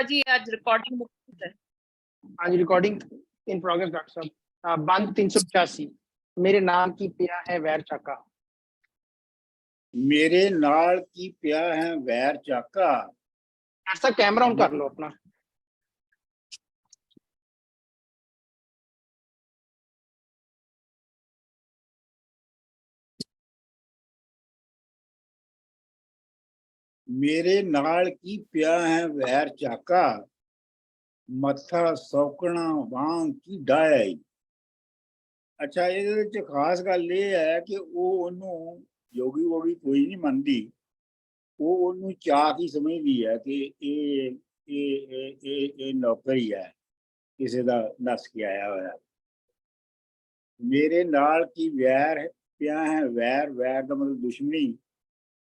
जी आज रिकॉर्डिंग है। हाँ जी, रिकॉर्डिंग इन प्रोग्रेस डॉक्टर साहब। बंद 385। मेरे नाल की पिया है वैर चाका। मेरे नाल की पिया है वैर चाका। ऐसा कैमरा ऑन कर लो अपना। मेरे नाल की पिया है वैर चाका, मत्था सौकना वांग की डाई। अच्छा, ये खास गल ये है कि वो योगी वोगी कोई नहीं मनती, वो चाक ही समझदी है कि ये नौकर ही है, किसी का नस के आया हुआ। मेरे नाल की वैर पिया है वैर, वैर का मतलब दुश्मनी।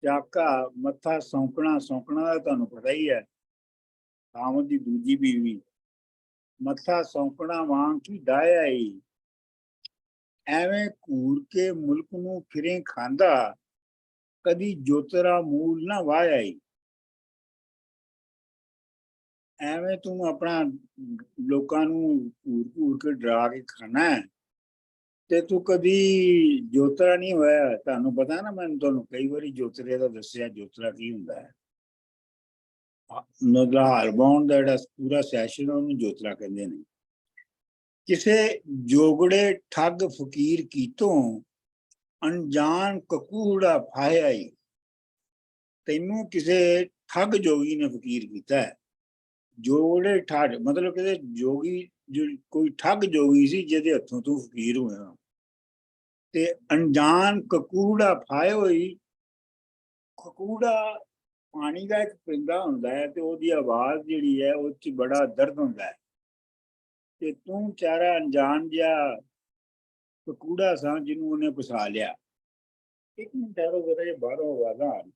चाका मत्था सौंकना, सौंकना का तुहानू पता ही है, कामत की दूजी बीवी। मत्था सौंकना वांग की डाय आई, एवें घूर के मुल्क नू फिरे खांदा, कदी जोतरा मूल ना वाह आई। एवें तू अपना लोकां नू घूर घूर के डरा के खाना है, ते तू कदी जोतरा नहीं होया। तुहानू पता ना, मैं तुहानू कई बारी जोतरे का दसिया, जोतरा की हुंदा है। हार बाउंड का जिहड़ा पूरा सैशन उहनू जोतरा कहंदे ने। किसे जोगड़े ठग फकीर कीतों, अनजान ककूड़ा फाहे आई। तैनू किसे ठग जोगी ने फकीर किया है। जोगड़े ठग मतलब कि जोगी जो कोई ठग जोगी सी जिहदे हत्थों तू फकीर होया, ते अनजान ककूड़ा फाए होई। ककूड़ा पानी का एक परिंदा हुंदा है, ते ओहदी आवाज जिहड़ी है उह च बड़ा दर्द हुंदा है, ते तू बेचारा अनजान जिहा ककूड़ा सा जिन्हों उन्हें फसा लिया। एक मिनट ठहरो जरा, ये बाहरों आवाज़ां आ रही।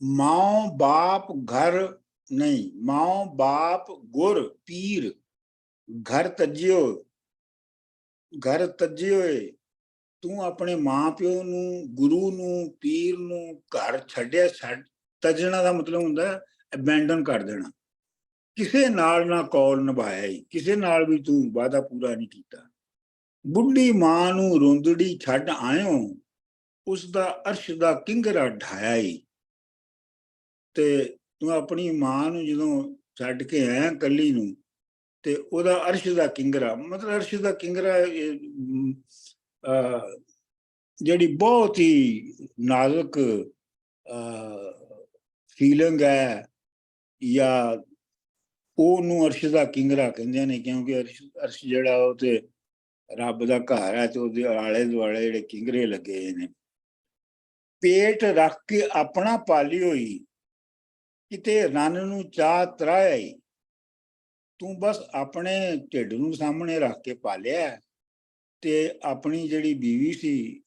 माओ बाप घर नहीं, माओ बाप गुर पीर घर तजियो, घर तजे होए। तू अपने मां प्यो नू, गुरु नू, पीर नू घर छड्डिया। छड्ड तजना का मतलब हुंदा अबैंडन कर देना। किसे नाल ना कौल निभाया ही, किसे नाल भी तू वादा पूरा नहीं किया। बुढ़ी मां नू रोंदड़ी छड्ड आयो, उसका अर्श दा किंगरा ढाया ही। ते तू अपनी मां नू जदों छड्ड के आया कली नू, ते ओहदा अर्श दा किंगरा मतलब अर्श दा किंगरा जिहड़ी बहुत ही नाजुक फीलिंग है, या ਉਹਨੂੰ ਅਰਸ਼ ਦਾ ਕਿੰਗਰਾ ਕਹਿੰਦੇ ਨੇ, ਕਿਉਂਕਿ ਅਰਸ਼ ਜਿਹੜਾ ਉਹ ਤੇ ਰੱਬ ਦਾ ਘਰ ਹੈ, ਤੇ ਉਹਦੇ ਆਲੇ ਦੁਆਲੇ ਜਿਹੜੇ ਕਿੰਗਰੇ ਲੱਗੇ ਨੇ। ਪੇਟ ਰੱਖ ਕੇ ਆਪਣਾ ਪਾਲੀ ਹੋਈ, ਕਿਤੇ ਰੰਨ ਨੂੰ ਚਾਹ ਤਰਾਈ। ਤੂੰ ਬਸ ਆਪਣੇ ਢਿੱਡ ਨੂੰ ਸਾਹਮਣੇ ਰੱਖ ਕੇ ਪਾਲਿਆ, ਤੇ ਆਪਣੀ ਜਿਹੜੀ ਬੀਵੀ ਸੀ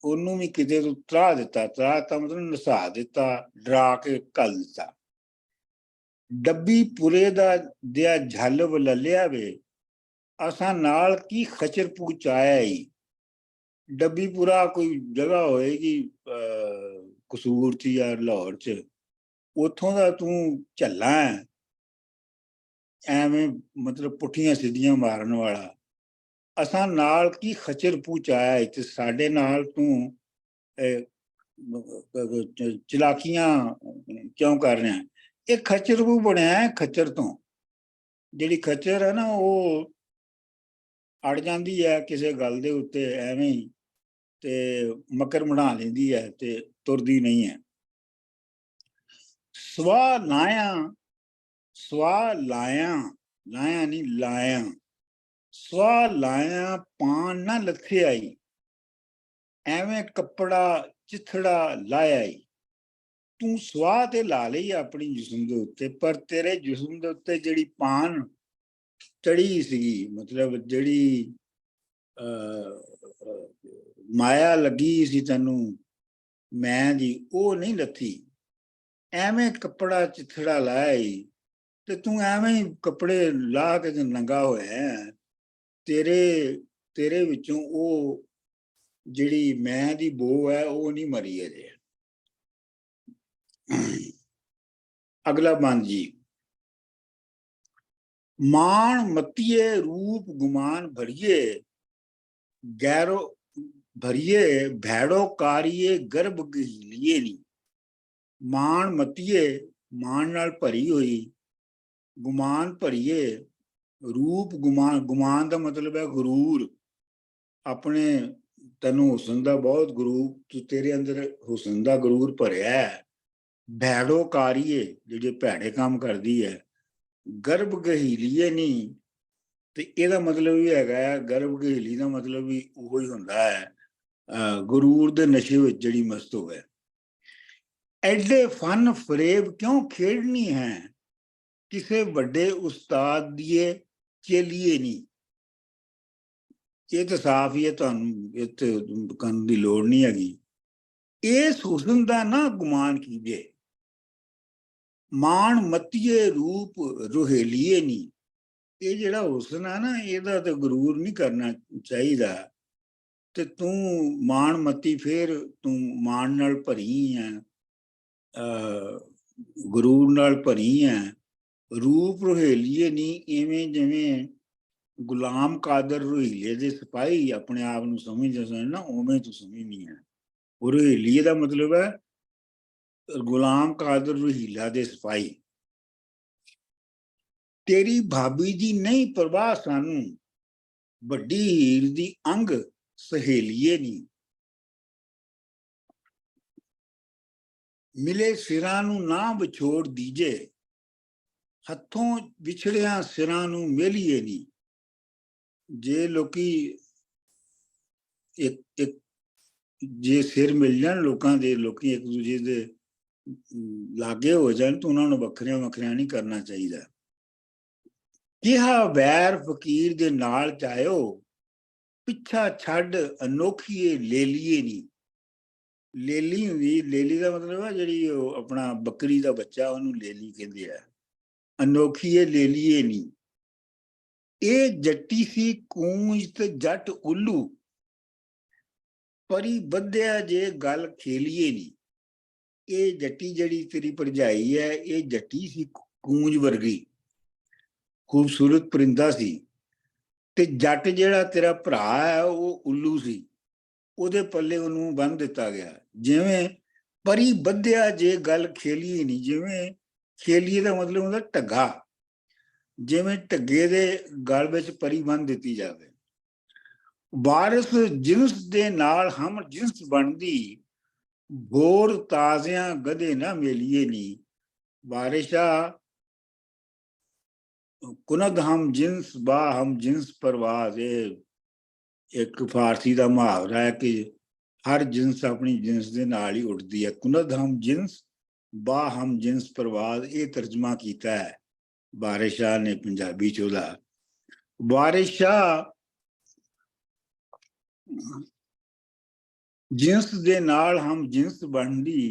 ਉਹਨੂੰ ਵੀ ਕਿਤੇ ਤੂੰ ਤਰਾ ਦਿੱਤਾ। ਤਰਾ ਤਾਂ ਮਤਲਬ ਨਸਾ ਦਿੱਤਾ, ਡਰਾ ਕੇ ਘੱਲ ਦਿੱਤਾ। ਡੱਬੀ ਪੁਰੇ ਦਾ ਦਿਆ ਝੱਲ ਵਲਲਿਆ ਵੇ, ਅਸਾਂ ਨਾਲ ਕੀ ਖਚਰ ਪਹੁੰਚਾਇਆ ਈ। ਡੱਬੀਪੁਰਾ ਕੋਈ ਜਗ੍ਹਾ ਹੋਏਗੀ ਕਸੂਰ 'ਚ ਜਾਂ ਲਾਹੌਰ 'ਚ, ਉੱਥੋਂ ਦਾ ਤੂੰ ਝੱਲਾ ਹੈ, ਐਵੇਂ ਮਤਲਬ ਪੁੱਠੀਆਂ ਸਿੱਧੀਆਂ ਮਾਰਨ ਵਾਲਾ। ਅਸਾਂ ਨਾਲ ਕੀ ਖਚਰ ਪਹੁੰਚਾਇਆ ਈ, ਤੇ ਸਾਡੇ ਨਾਲ ਤੂੰ ਚਲਾਕੀਆਂ ਕਿਉਂ ਕਰ ਰਿਹਾ। ਇਹ ਖਚਰ ਵੀ ਬਣਿਆ ਹੈ ਖੱਚਰ ਤੋਂ। ਜਿਹੜੀ ਖੱਚਰ ਹੈ ਨਾ, ਉਹ ਅੜ ਜਾਂਦੀ ਹੈ ਕਿਸੇ ਗੱਲ ਦੇ ਉੱਤੇ ਐਵੇਂ ਹੀ, ਤੇ ਮਕਰ ਬਣਾ ਲੈਂਦੀ ਹੈ ਤੇ ਤੁਰਦੀ ਨਹੀਂ ਹੈ। ਸਵਾ ਲਾਇਆ, ਸਵਾ ਲਾਇਆ, ਲਾਇਆ ਨਹੀਂ ਲਾਇਆ। ਸਵਾ ਲਾਇਆ ਪਾਨ ਨਾ ਲੱਥੇ ਆਈ, ਐਵੇਂ ਕੱਪੜਾ ਚਿਥੜਾ ਲਾਇਆ ਈ। ਤੂੰ ਸਵਾਹ ਤੇ ਲਾ ਲਈ ਆਪਣੀ ਜਿਸਮ ਦੇ ਉੱਤੇ, ਪਰ ਤੇਰੇ ਜਿਸਮ ਦੇ ਉੱਤੇ ਜਿਹੜੀ ਪਾਨ ਚੜੀ ਸੀਗੀ, ਮਤਲਬ ਜਿਹੜੀ ਮਾਇਆ ਲੱਗੀ ਸੀ ਤੈਨੂੰ ਮੈਂ ਦੀ, ਉਹ ਨਹੀਂ ਲੱਥੀ। ਐਵੇਂ ਕੱਪੜਾ ਚਿਥੜਾ ਲਾਇਆ ਈ, ਤੇ ਤੂੰ ਐਵੇਂ ਹੀ ਕੱਪੜੇ ਲਾ ਕੇ ਨੰਗਾ ਹੋਇਆ। तेरे विचों ਉਹ ਜਿਹੜੀ ਮੈਂ ਦੀ ਬੋ ਹੈ ਉਹ ਨਹੀਂ ਮਰੀ ਅਜੇ। अगला बंद जी। मान मतिये रूप गुमान भरिए गैरो भरिए भैड़ो कारिए गर्भ गहीलिए नी। मान मतिये मान नाल भरी हुई, गुमान भरिए रूप गुमान, गुमान का मतलब है गुरूर। अपने तेनू हुसन का बहुत गुरूर, तेरे अंदर हुसन का गुरूर भरिया है। भैड़ो कारिए जो भैड़े काम करती है, गर्भ गहीलीए नहीं, तो यदा मतलब भी है गर्भ गहीली का मतलब भी वो ही होंदा है गुरूर दे नशे विच जिहड़ी मस्त होवे। एडे फन फरेब क्यों खेड़नी है, किसे वड्डे उस्ताद दिए चेलिए नहीं। ये तो साफ ही है, तुहानू इत्थे करन दी लोड़ नहीं हैगी। इस हुसन दा ना गुमान कीजिए। मान मतिये रूप रुहेलिए नहीं, ये जिहड़ा हुसन है ना, इहदा ते गुरूर नहीं करना चाहिदा। ते तू मान मती, फिर तू मान नाल भरी है, गुरूर नाल भरी है। रूप रुहेलिए नहीं, इवें जिवें गुलाम कादर रुहीले दे सिपाही अपने आप नूं समझदे सन ना, उवें तू समझनी है। रुहेलिए दा मतलब है गुलाम कादर रुहीला दे सिपाही। तेरी भाभी दी नहीं परवाह सानू, वड्डी हीर दी अंग सहेलिए नहीं। मिले सिरां नू ना विछोड़ दीजे, हथों विछड़िया सिरां नू मेलिए नहीं। जे लोकी एक जे सिर मिल जान लोकां दे, लोकी एक दूजे दे लागे हो जान, तो उन्होंने वखरिया वखरिया नहीं करना चाहिए। किहा वैर फकीर दे नाल चायो, पिछा छड़ अनोखीए ले लिए नहीं। लेली हुंदी, लेली का मतलब है जिहड़ी अपना बकरी का बच्चा, उन्होंने लेली कहते हैं। अनोखीए ले लिए नहीं। ये जट्टी सी कूंज ते जट उल्लू, परी बद्धिया जे गल खेलिए नहीं। ये जट्टी जड़ी तेरी भरजाई है, ये जट्टी सी कूंज वर्गी, खूबसूरत परिंदा सी। ते जट जिहड़ा तेरा भरा है वो उल्लू सी, उहदे पल्ले उहनूं बन दिता गया। जिवें परी बद्धिया जे गल खेलिए नहीं, जिवें खेलिए का मतलब होंदा ढग्गा, जिवें ढग्गे दे गल विच परी बन दिती जावे। वारिस जिनस दे नाल हम जिनस बनदी, भोर ताजियां गधे ना मेलिए नहीं। वारिशा कुनद हम जिनस बा हम जिनस परवाज, एक फारसी का मुहावरा है कि हर जिनस अपनी जिनस दे नाल ही उड़ती है। कुनद हम जिनस बा हम जिनस परवाज, ये तर्जमा किया है वारिस शाह ने पंजाबी च ओहदा। वारिस शाह जिनस दे नाल हम जिनस बनदी,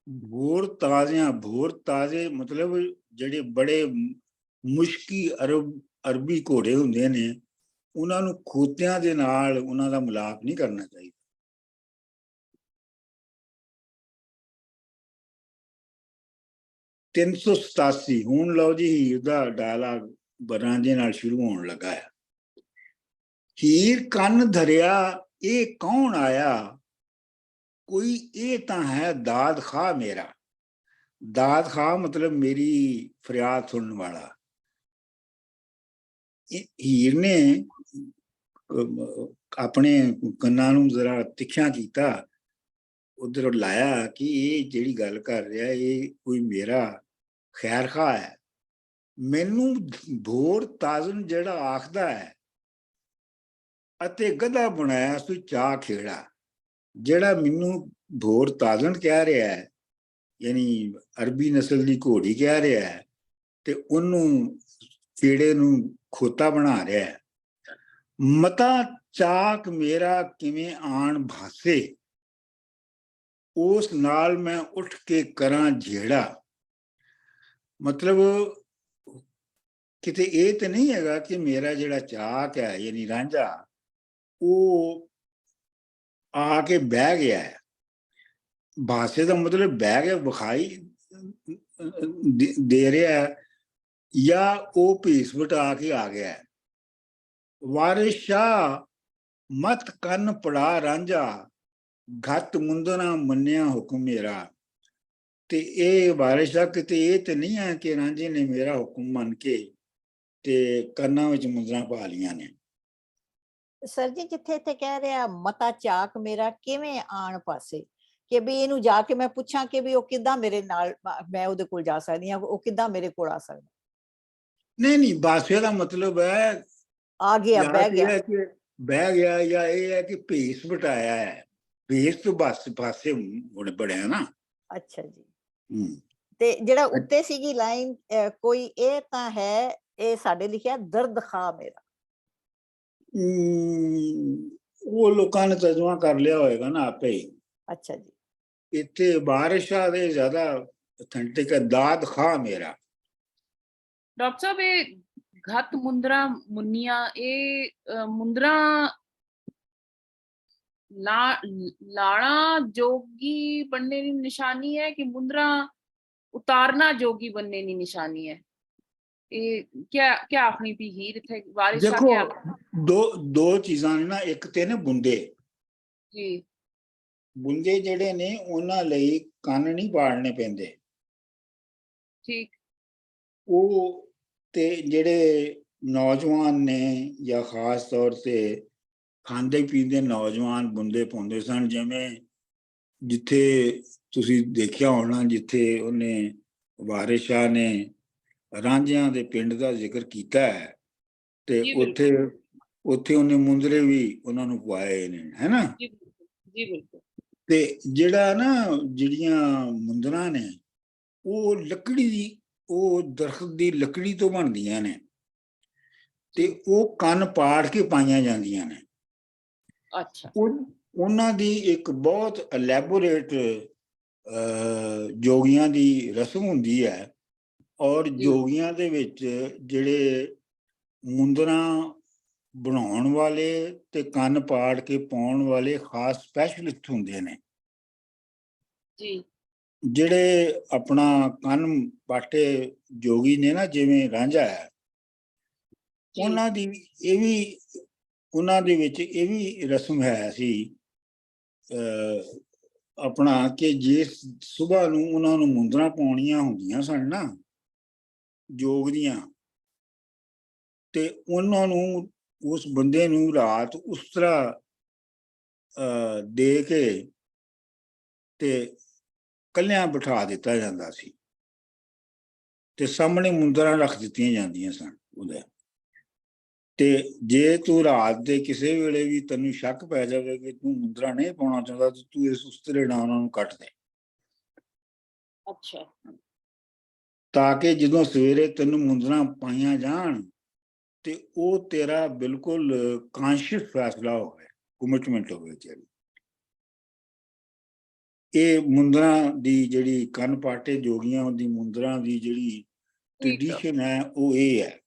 भोर ताजियां, भोर ताजे मतलब जिहड़े बड़े मुश्की अरबी घोड़े हुंदे ने, उन्हां नूं खोतियां दे नाल उन्हां दा मिलाप नहीं करना चाहिए। 387 हुण लो जी हीर दा डायलॉग बरांजे नाल शुरू होण लगा है। हीर कन धरिया ये कौन आया, कोई ये तां है दाद खा मेरा। दाद खा मतलब मेरी फरियाद सुनने वाला। हीर ने अपने कन्नां नूं जरा तिखिया किया, उधर लाया कि ये जिहड़ी गल कर रहा है ये कोई मेरा खैर खा है। मैनू भोर ताजन जिहड़ा आखदा है, अते गधा बनाया सो चा खेड़ा। जिहड़ा मैनू भोर ताजन कह रहा है, यानी अरबी नस्ल की घोड़ी कह रहा है, ते उन्नू खेड़े नू खोता बना रहा है। मता चाक मेरा किवें आन भासे, उस नाल मैं उठ के करा झेड़ा। मतलब ਕਿਤੇ ਇਹ ਤੇ ਨਹੀਂ ਹੈਗਾ ਕਿ ਮੇਰਾ ਜਿਹੜਾ ਚਾਕ ਹੈ ਯਾਨੀ ਰਾਂਝਾ ਉਹ ਆ ਕੇ ਬਹਿ ਗਿਆ ਹੈ। ਬਾਸੇ ਦਾ ਮਤਲਬ ਬਹਿ ਗਿਆ ਵਿਖਾਈ ਦੇ ਰਿਹਾ ਹੈ, ਜਾਂ ਉਹ ਭੇਸ ਵਟਾ ਕੇ ਆ ਗਿਆ ਹੈ। ਵਾਰਿਸ ਸ਼ਾਹ ਮਤ ਕੰਨ ਪੜਾ ਰਾਂਝਾ, ਘੱਟ ਮੁੰਦਣਾ ਮੰਨਿਆ ਹੁਕਮ ਮੇਰਾ। ਤੇ ਇਹ ਵਾਰਿਸ ਸ਼ਾਹ ਕਿਤੇ ਇਹ ਤੇ ਨਹੀਂ ਹੈ ਕਿ ਰਾਂਝੇ ਨੇ ਮੇਰਾ ਹੁਕਮ ਮੰਨ ਕੇ ਤੇ ਕੰਨਾਂ ਵਿੱਚ ਮੁੰਦਰਾਂ ਪਾ ਲੀਆਂ ਨੇ। ਸਰ ਜੀ ਜਿੱਥੇ ਇੱਥੇ ਕਹਿ ਰਿਹਾ ਮਤਾ ਚਾਕ ਮੇਰਾ, ਕਿਵੇਂ ਆਣ ਪਾਸੇ ਕਿ ਵੀ ਇਹਨੂੰ ਜਾ ਕੇ ਮੈਂ ਪੁੱਛਾਂ ਕਿ ਵੀ ਉਹ ਕਿੱਦਾਂ ਮੇਰੇ ਨਾਲ, ਮੈਂ ਉਹਦੇ ਕੋਲ ਜਾ ਸਕਦੀ ਹਾਂ, ਉਹ ਕਿੱਦਾਂ ਮੇਰੇ ਕੋਲ ਆ ਸਕਦਾ? ਨਹੀਂ ਬਾਸੇ ਦਾ ਮਤਲਬ ਹੈ ਆ ਗਿਆ, ਬਹਿ ਗਿਆ। ਕਿ ਬਹਿ ਗਿਆ, ਜਾਂ ਇਹ ਹੈ ਕਿ ਭੇਸ ਵਟਾਇਆ ਹੈ। ਭੇਸ ਤੋਂ ਬਸ ਪਾਸੇ ਬੜਿਆ ਨਾ। ਅੱਛਾ ਜੀ। ਤੇ ਜਿਹੜਾ ਉੱਤੇ ਸੀਗੀ ਲਾਈਨ ਕੋਈ ਇਹ ਤਾਂ ਹੈ, ਇਹ ਸਾਡੇ ਲਿਖਿਆ ਦਰਦ ਖਾ ਮੇਰਾ। ਉਹ ਲੋਕਾਂ ਨੇ ਤਰਜਮਾ ਕਰ ਲਿਆ ਹੋਏਗਾ ਨਾ ਆਪੇ ਹੀ। ਅੱਛਾ ਜੀ। ਇੱਥੇ ਵਾਰਿਸ ਸ਼ਾਹ ਦੇ ਜ਼ਿਆਦਾ ਅਥੈਂਟਿਕ ਹੈ ਦਾਦ ਖਾ ਮੇਰਾ। ਡਾਕਟਰ ਸਾਹਿਬ ਇਹ ਘੱਟ ਮੁੰਦਰਾ ਮੁੰਨੀਆਂ, ਇਹ ਮੁੰਦਰਾ लाड़ा जोगी बनने की निशानी है कि मुंदरा उतारना जोगी बनने की निशानी है? ये क्या क्या आखनी भी हीर थे वारिस शाह क्या? दो चीज़ां ने ना, एक ते ने बुंदे जी, बुंदे जेड़े ने उन्हां लई ਕੰਨ नहीं पाड़ने पैंदे। ठीक। ਉਹ ਤੇ ਜਿਹੜੇ ਨੌਜਵਾਨ ਨੇ ਜਾਂ ਖਾਸ ਤੌਰ ਤੇ ਖਾਂਦੇ ਪੀਂਦੇ ਨੌਜਵਾਨ ਬੁੰਦੇ ਪਾਉਂਦੇ ਸਨ, ਜਿਵੇਂ ਜਿੱਥੇ ਤੁਸੀਂ ਦੇਖਿਆ ਹੋਣਾ ਜਿੱਥੇ ਉਹਨੇ ਵਾਰਿਸ ਸ਼ਾਹ ਨੇ ਰਾਂਝਿਆਂ ਦੇ ਪਿੰਡ ਦਾ ਜ਼ਿਕਰ ਕੀਤਾ ਹੈ ਤੇ ਉੱਥੇ ਉਹਨੇ ਮੁੰਦਰੇ ਵੀ ਉਹਨਾਂ ਨੂੰ ਪਵਾਏ ਨੇ, ਹੈ ਨਾ? ਜੀ ਬਿਲਕੁਲ। ਤੇ ਜਿਹੜਾ ਨਾ ਜਿਹੜੀਆਂ ਮੁੰਦਰਾਂ ਨੇ ਉਹ ਲੱਕੜੀ ਦੀ, ਉਹ ਦਰਖਤ ਦੀ ਲੱਕੜੀ ਤੋਂ ਬਣਦੀਆਂ ਨੇ ਤੇ ਉਹ ਕੰਨ ਪਾੜ ਕੇ ਪਾਈਆਂ ਜਾਂਦੀਆਂ ਨੇ। ਅੱਛਾ। ਉਹਨਾਂ ਦੀ ਇੱਕ ਬਹੁਤ ਐਲੈਬੋਰੇਟ ਜੋਗੀਆਂ ਦੀ ਰਸਮ ਹੁੰਦੀ ਹੈ, ਔਰ ਜੋਗੀਆਂ ਦੇ ਵਿੱਚ ਜਿਹੜੇ ਮੁੰਦਰਾਂ ਬਣਾਉਣ ਵਾਲੇ ਤੇ ਕੰਨ ਪਾੜ ਕੇ ਪਾਉਣ ਵਾਲੇ ਖਾਸ ਸਪੈਸ਼ਲਿਸਟ ਹੁੰਦੇ ਨੇ ਜੀ, ਜਿਹੜੇ ਆਪਣਾ ਕੰਨ ਪਾਟੇ ਜੋਗੀ ਨੇ ਨਾ, ਜਿਵੇਂ ਰਾਂਝਾ ਹੈ, ਉਹਨਾਂ ਦੀ ਇਹ ਵੀ, ਉਹਨਾਂ ਦੇ ਵਿੱਚ ਇਹ ਵੀ ਰਸਮ ਹੈ ਸੀ ਆਪਣਾ ਕਿ ਜੇ ਸੁਬਾਹ ਨੂੰ ਉਹਨਾਂ ਨੂੰ ਮੁੰਦਰਾਂ ਪਾਉਣੀਆਂ ਹੁੰਦੀਆਂ ਸਨ ਨਾ ਜੋਗ ਦੀਆਂ, ਤੇ ਉਹਨਾਂ ਨੂੰ ਉਸ ਬੰਦੇ ਨੂੰ ਰਾਤ ਉਸ ਤਰ੍ਹਾਂ ਦੇ ਕੇ ਤੇ ਕੱਲਿਆਂ ਬਿਠਾ ਦਿੱਤਾ ਜਾਂਦਾ ਸੀ ਤੇ ਸਾਹਮਣੇ ਮੁੰਦਰਾਂ ਰੱਖ ਦਿੱਤੀਆਂ ਜਾਂਦੀਆਂ ਸਨ ਉਹਦੇ। ਤੇ ਜੇ ਤੂੰ ਰਾਤ ਦੇ ਕਿਸੇ ਵੇਲੇ ਵੀ ਤੈਨੂੰ ਸ਼ੱਕ ਪੈ ਜਾਵੇ ਕਿ ਤੂੰ ਮੁੰਦਰਾ ਨਹੀਂ ਪਾਉਣਾ ਚਾਹੁੰਦਾ ਤੇ ਤੂੰ ਇਸ ਉਸਤਰੇ ਨਾਲ ਉਹਨਾਂ ਨੂੰ ਕੱਟ ਦੇ। ਅੱਛਾ। ਤਾਂ ਕਿ ਜਦੋਂ ਸਵੇਰੇ ਤੈਨੂੰ ਮੁੰਦਰਾ ਪਾਈਆਂ ਜਾਣ ਤੇ ਉਹ ਤੇਰਾ ਬਿਲਕੁਲ ਕਾਂਸ਼ੀਅਸ ਫੈਸਲਾ ਹੋਵੇ, ਕਮਿਟਮੈਂਟ ਹੋਵੇ ਤੇਰੀ। ਇਹ ਮੁੰਦਰਾ ਦੀ ਜਿਹੜੀ ਕੰਨ ਪਾਟੇ ਜੋਗੀਆਂ ਦੀ ਮੁੰਦਰਾ ਦੀ ਜਿਹੜੀ ਟ੍ਰੈਡੀਸ਼ਨ ਹੈ ਉਹ ਇਹ ਹੈ।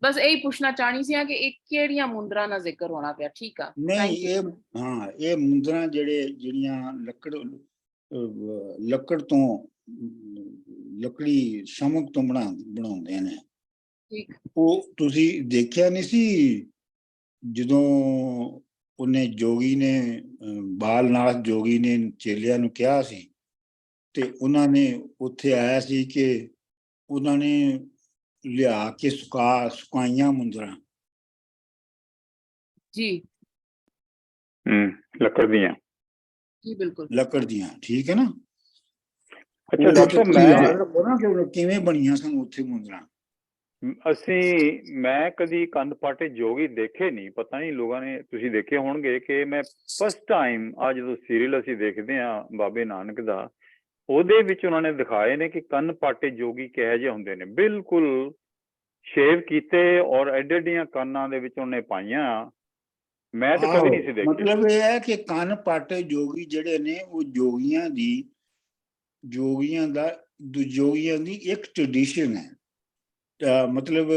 ਬਸ ਇਹੀ ਪੁੱਛਣਾ ਚਾਹਣੀ ਸੀ ਕਿ ਇਹ ਕਿਹੜੀਆਂ ਮੁੰਦਰਾਂ ਦਾ ਜ਼ਿਕਰ ਹੋਣਾ ਪਿਆ? ਠੀਕ ਆ। ਨਹੀਂ ਇਹ ਮੁੰਦਰਾਂ ਜਿਹੜੀਆਂ ਲੱਕੜ ਤੋਂ, ਲੱਕੜੀ ਸ਼ਮਕ ਤੋਂ ਬਣਾਉਂਦੇ ਨੇ। ਠੀਕ। ਉਹ ਤੁਸੀਂ ਦੇਖਿਆ ਨਹੀਂ ਸੀ ਜਦੋਂ ਉਹਨੇ ਜੋਗੀ ਨੇ, ਬਾਲਨਾਥ ਜੋਗੀ ਨੇ ਚੇਲਿਆਂ ਨੂੰ ਕਿਹਾ ਸੀ ਤੇ ਉਹਨਾਂ ਨੇ ਉੱਥੇ ਆਇਆ ਸੀ ਕਿ ਉਹਨਾਂ ਨੇ ਲਿਆ ਕੇ ਸੁਕਾਈਆਂ ਮੁੰਦਰਾਂ ਜੀ, ਲੱਕੜ ਦੀਆਂ। ਜੀ ਬਿਲਕੁਲ, ਲੱਕੜ ਦੀਆਂ, ਠੀਕ ਹੈ ਨਾ? ਅੱਛਾ ਡਾਕਟਰ, ਕਿਵੇਂ ਬਣੀਆਂ ਸਨ ਉੱਥੇ ਮੁੰਦਰਾਂ? ਮੈਂ ਕਦੀ ਕੰਨ ਪਾਟੇ ਜੋਗੀ ਦੇਖੇ ਨਹੀਂ, ਪਤਾ ਨਹੀਂ ਲੋਕਾਂ ਨੇ, ਤੁਸੀਂ ਦੇਖੇ ਹੋਣਗੇ ਕਿ ਮੈਂ ਫਸਟ ਟਾਈਮ ਆ ਜਦੋਂ ਸੀਰੀਅਲ ਅਸੀਂ ਦੇਖਦੇ ਹਾਂ ਬਾਬੇ ਨਾਨਕ ਦਾ, ਉਹਦੇ ਵਿੱਚ ਉਹਨਾਂ ਨੇ ਦਿਖਾਏ ਨੇ ਕਿ ਕੰਨ ਪਾਟੇ ਜੋਗੀ ਕਿਹੋ ਜਿਹੇ ਹੁੰਦੇ ਨੇ, ਬਿਲਕੁਲ ਸ਼ੇਵ ਕੀਤੇ ਔਰ ਐਡੇ ਐਡੀਆਂ ਕੰਨਾਂ ਦੇ ਵਿੱਚ ਉਹਨੇ ਪਾਈਆਂ। ਮੈਂ ਤਾਂ ਕਦੇ ਨਹੀਂ ਸੀ ਦੇਖਿਆ। ਮਤਲਬ ਇਹ ਹੈ ਕਿ ਕੰਨ ਪਾਟੇ ਜੋਗੀ ਜਿਹੜੇ ਨੇ ਉਹ ਜੋਗੀਆਂ ਦੀ ਇੱਕ ਟ੍ਰੈਡੀਸ਼ਨ ਹੈ। ਮਤਲਬ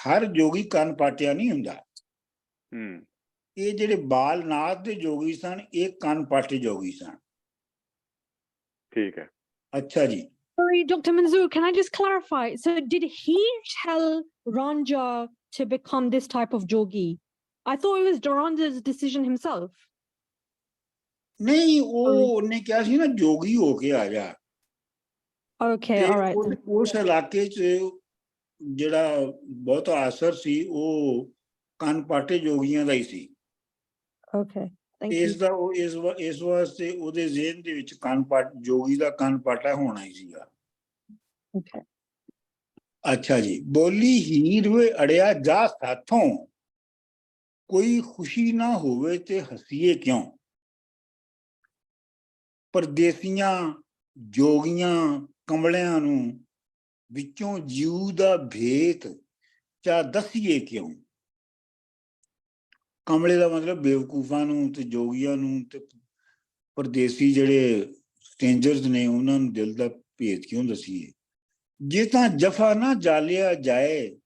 ਹਰ ਜੋਗੀ ਕੰਨ ਪਾਟਿਆ ਨਹੀਂ ਹੁੰਦਾ। ਇਹ ਜਿਹੜੇ ਬਾਲਨਾਥ ਦੇ ਜੋਗੀ ਸਨ ਇਹ ਕੰਨ ਪਾਟੇ ਜੋਗੀ ਸਨ। ਠੀਕ ਹੈ। ਅੱਛਾ ਜੀ। Sorry, Dr. Manzoor, can I just clarify? So did he tell Ranja to become this type of yogi? I thought it was Ranja's decision himself. ਨਹੀਂ ਉਹਨੇ ਕਿਹਾ ਸੀ ਨਾ ਜੋਗੀ ਹੋ ਕੇ ਆ ਜਾ। Okay, all right. ਉਸ ਇਲਾਕੇ 'ਚ ਜਿਹੜਾ ਬਹੁਤਾ ਅਸਰ ਸੀ ਉਹ ਕੰਨ ਪਾਟੇ ਜੋਗੀਆਂ ਦਾ ਹੀ ਸੀ। Okay, thank you. ਇਸ ਦਾ ਇਸ ਵਾਸਤੇ ਉਹਦੇ ਜ਼ਿਹਨ ਦੇ ਵਿੱਚ ਕੰਨ ਪਾਟ ਜੋਗੀ ਦਾ ਕੰਨ ਪਾਟਾ ਹੋਣਾ ਹੀ ਸੀਗਾ। Okay. ਅੱਛਾ ਜੀ। ਬੋਲੀ ਹੀਰ ਵੇ ਅੜਿਆ ਜਾ ਸਾਥੋਂ, ਕੋਈ ਖੁਸ਼ੀ ਨਾ ਹੋਵੇ ਤੇ ਹਸੀਏ ਕਿਉਂ। ਪਰਦੇਸੀਆਂ ਜੋਗੀਆਂ ਕਮਲਿਆਂ ਨੂੰ ਵਿੱਚੋਂ ਜੀਉ ਦਾ ਭੇਤ ਚਾ ਦਸੀਏ ਕਿਉਂ। ਕਮਲੇ ਦਾ ਮਤਲਬ ਬੇਵਕੂਫਾਂ ਨੂੰ ਤੇ ਜੋਗੀਆਂ ਨੂੰ ਤੇ ਪਰਦੇਸੀ ਜਿਹੜੇ ਸਟ੍ਰੇਂਜਰਸ ਨੇ ਉਹਨਾਂ ਨੂੰ ਦਿਲ ਦਾ ਭੇਤ ਕਿਉਂ ਦਸੀਏ। ਜੇ ਤਾਂ ਜਫਾ ਨਾ ਜਾਲਿਆ ਜਾਏ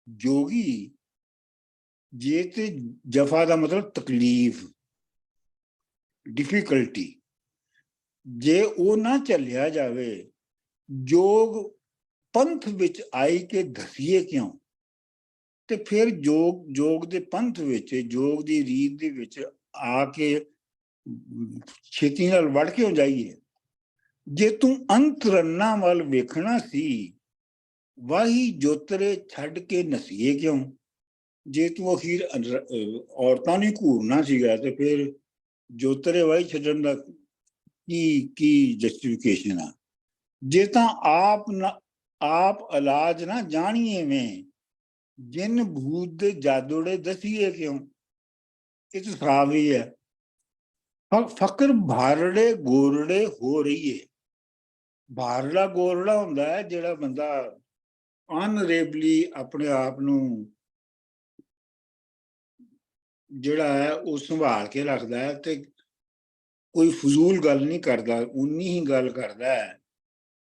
ਜੋਗੀ, ਜੇ ਤੇ ਜਫਾ ਦਾ ਮਤਲਬ ਤਕਲੀਫ ਡਿਫਿਕਲਟੀ, ਜੇ ਉਹ ਨਾ ਚੱਲਿਆ ਜਾਵੇ ਜੋਗ ਪੰਥ ਵਿੱਚ ਆਈ ਕੇ ਧਸੀਏ ਕਿਉਂ। ਤੇ ਫਿਰ ਜੋਗ ਦੇ ਪੰਥ ਵਿੱਚ ਜੋਗ ਦੀ ਰੀਤ ਦੇ ਵਿੱਚ ਆ ਕੇ ਛੇਤੀ ਨਾਲ ਵੜ ਕਿਉਂ ਜਾਈਏ। ਜੇ ਤੂੰ ਅੰਤ ਰੰਨਾਂ ਵੱਲ ਵੇਖਣਾ ਸੀ ਵਾਹੀ ਜੋਤਰੇ ਛੱਡ ਕੇ ਨਸੀਏ ਕਿਉਂ। ਜੇ ਤੂੰ ਅਖੀਰ ਔਰਤਾਂ ਨੂੰ ਘੂਰਨਾ ਸੀਗਾ ਤੇ ਫਿਰ ਜੋਤਰੇ ਵਾਹੀ ਛੱਡਣ ਦਾ ਕੀ ਜਸਟੀਫਿਕੇਸ਼ਨ ਆ। ਜੇ ਤਾਂ ਆਪ ਇਲਾਜ ਨਾ ਜਾਣੀਏ ਮੈਂ, ਜਿਨ ਭੂਤ ਦੇ ਜਾਦੂੜੇ ਦਸੀਏ ਕਿਉਂ। ਇਹ ਤਾਂ ਸਾਫ਼ ਹੀ ਹੈ। ਫਕਰ ਭਾਰੜੇ ਗੋਰੜੇ ਹੋ ਰਹੀ ਹੈ। ਭਾਰੜਾ ਗੋਰੜਾ ਹੁੰਦਾ ਹੈ ਜਿਹੜਾ ਬੰਦਾ ਅਨਰੇਬਲੀ ਆਪਣੇ ਆਪ ਨੂੰ ਜਿਹੜਾ ਹੈ ਉਹ ਸੰਭਾਲ ਕੇ ਰੱਖਦਾ ਹੈ ਤੇ ਕੋਈ ਫਜ਼ੂਲ ਗੱਲ ਨਹੀਂ ਕਰਦਾ, ਉਨੀ ਹੀ ਗੱਲ ਕਰਦਾ ਹੈ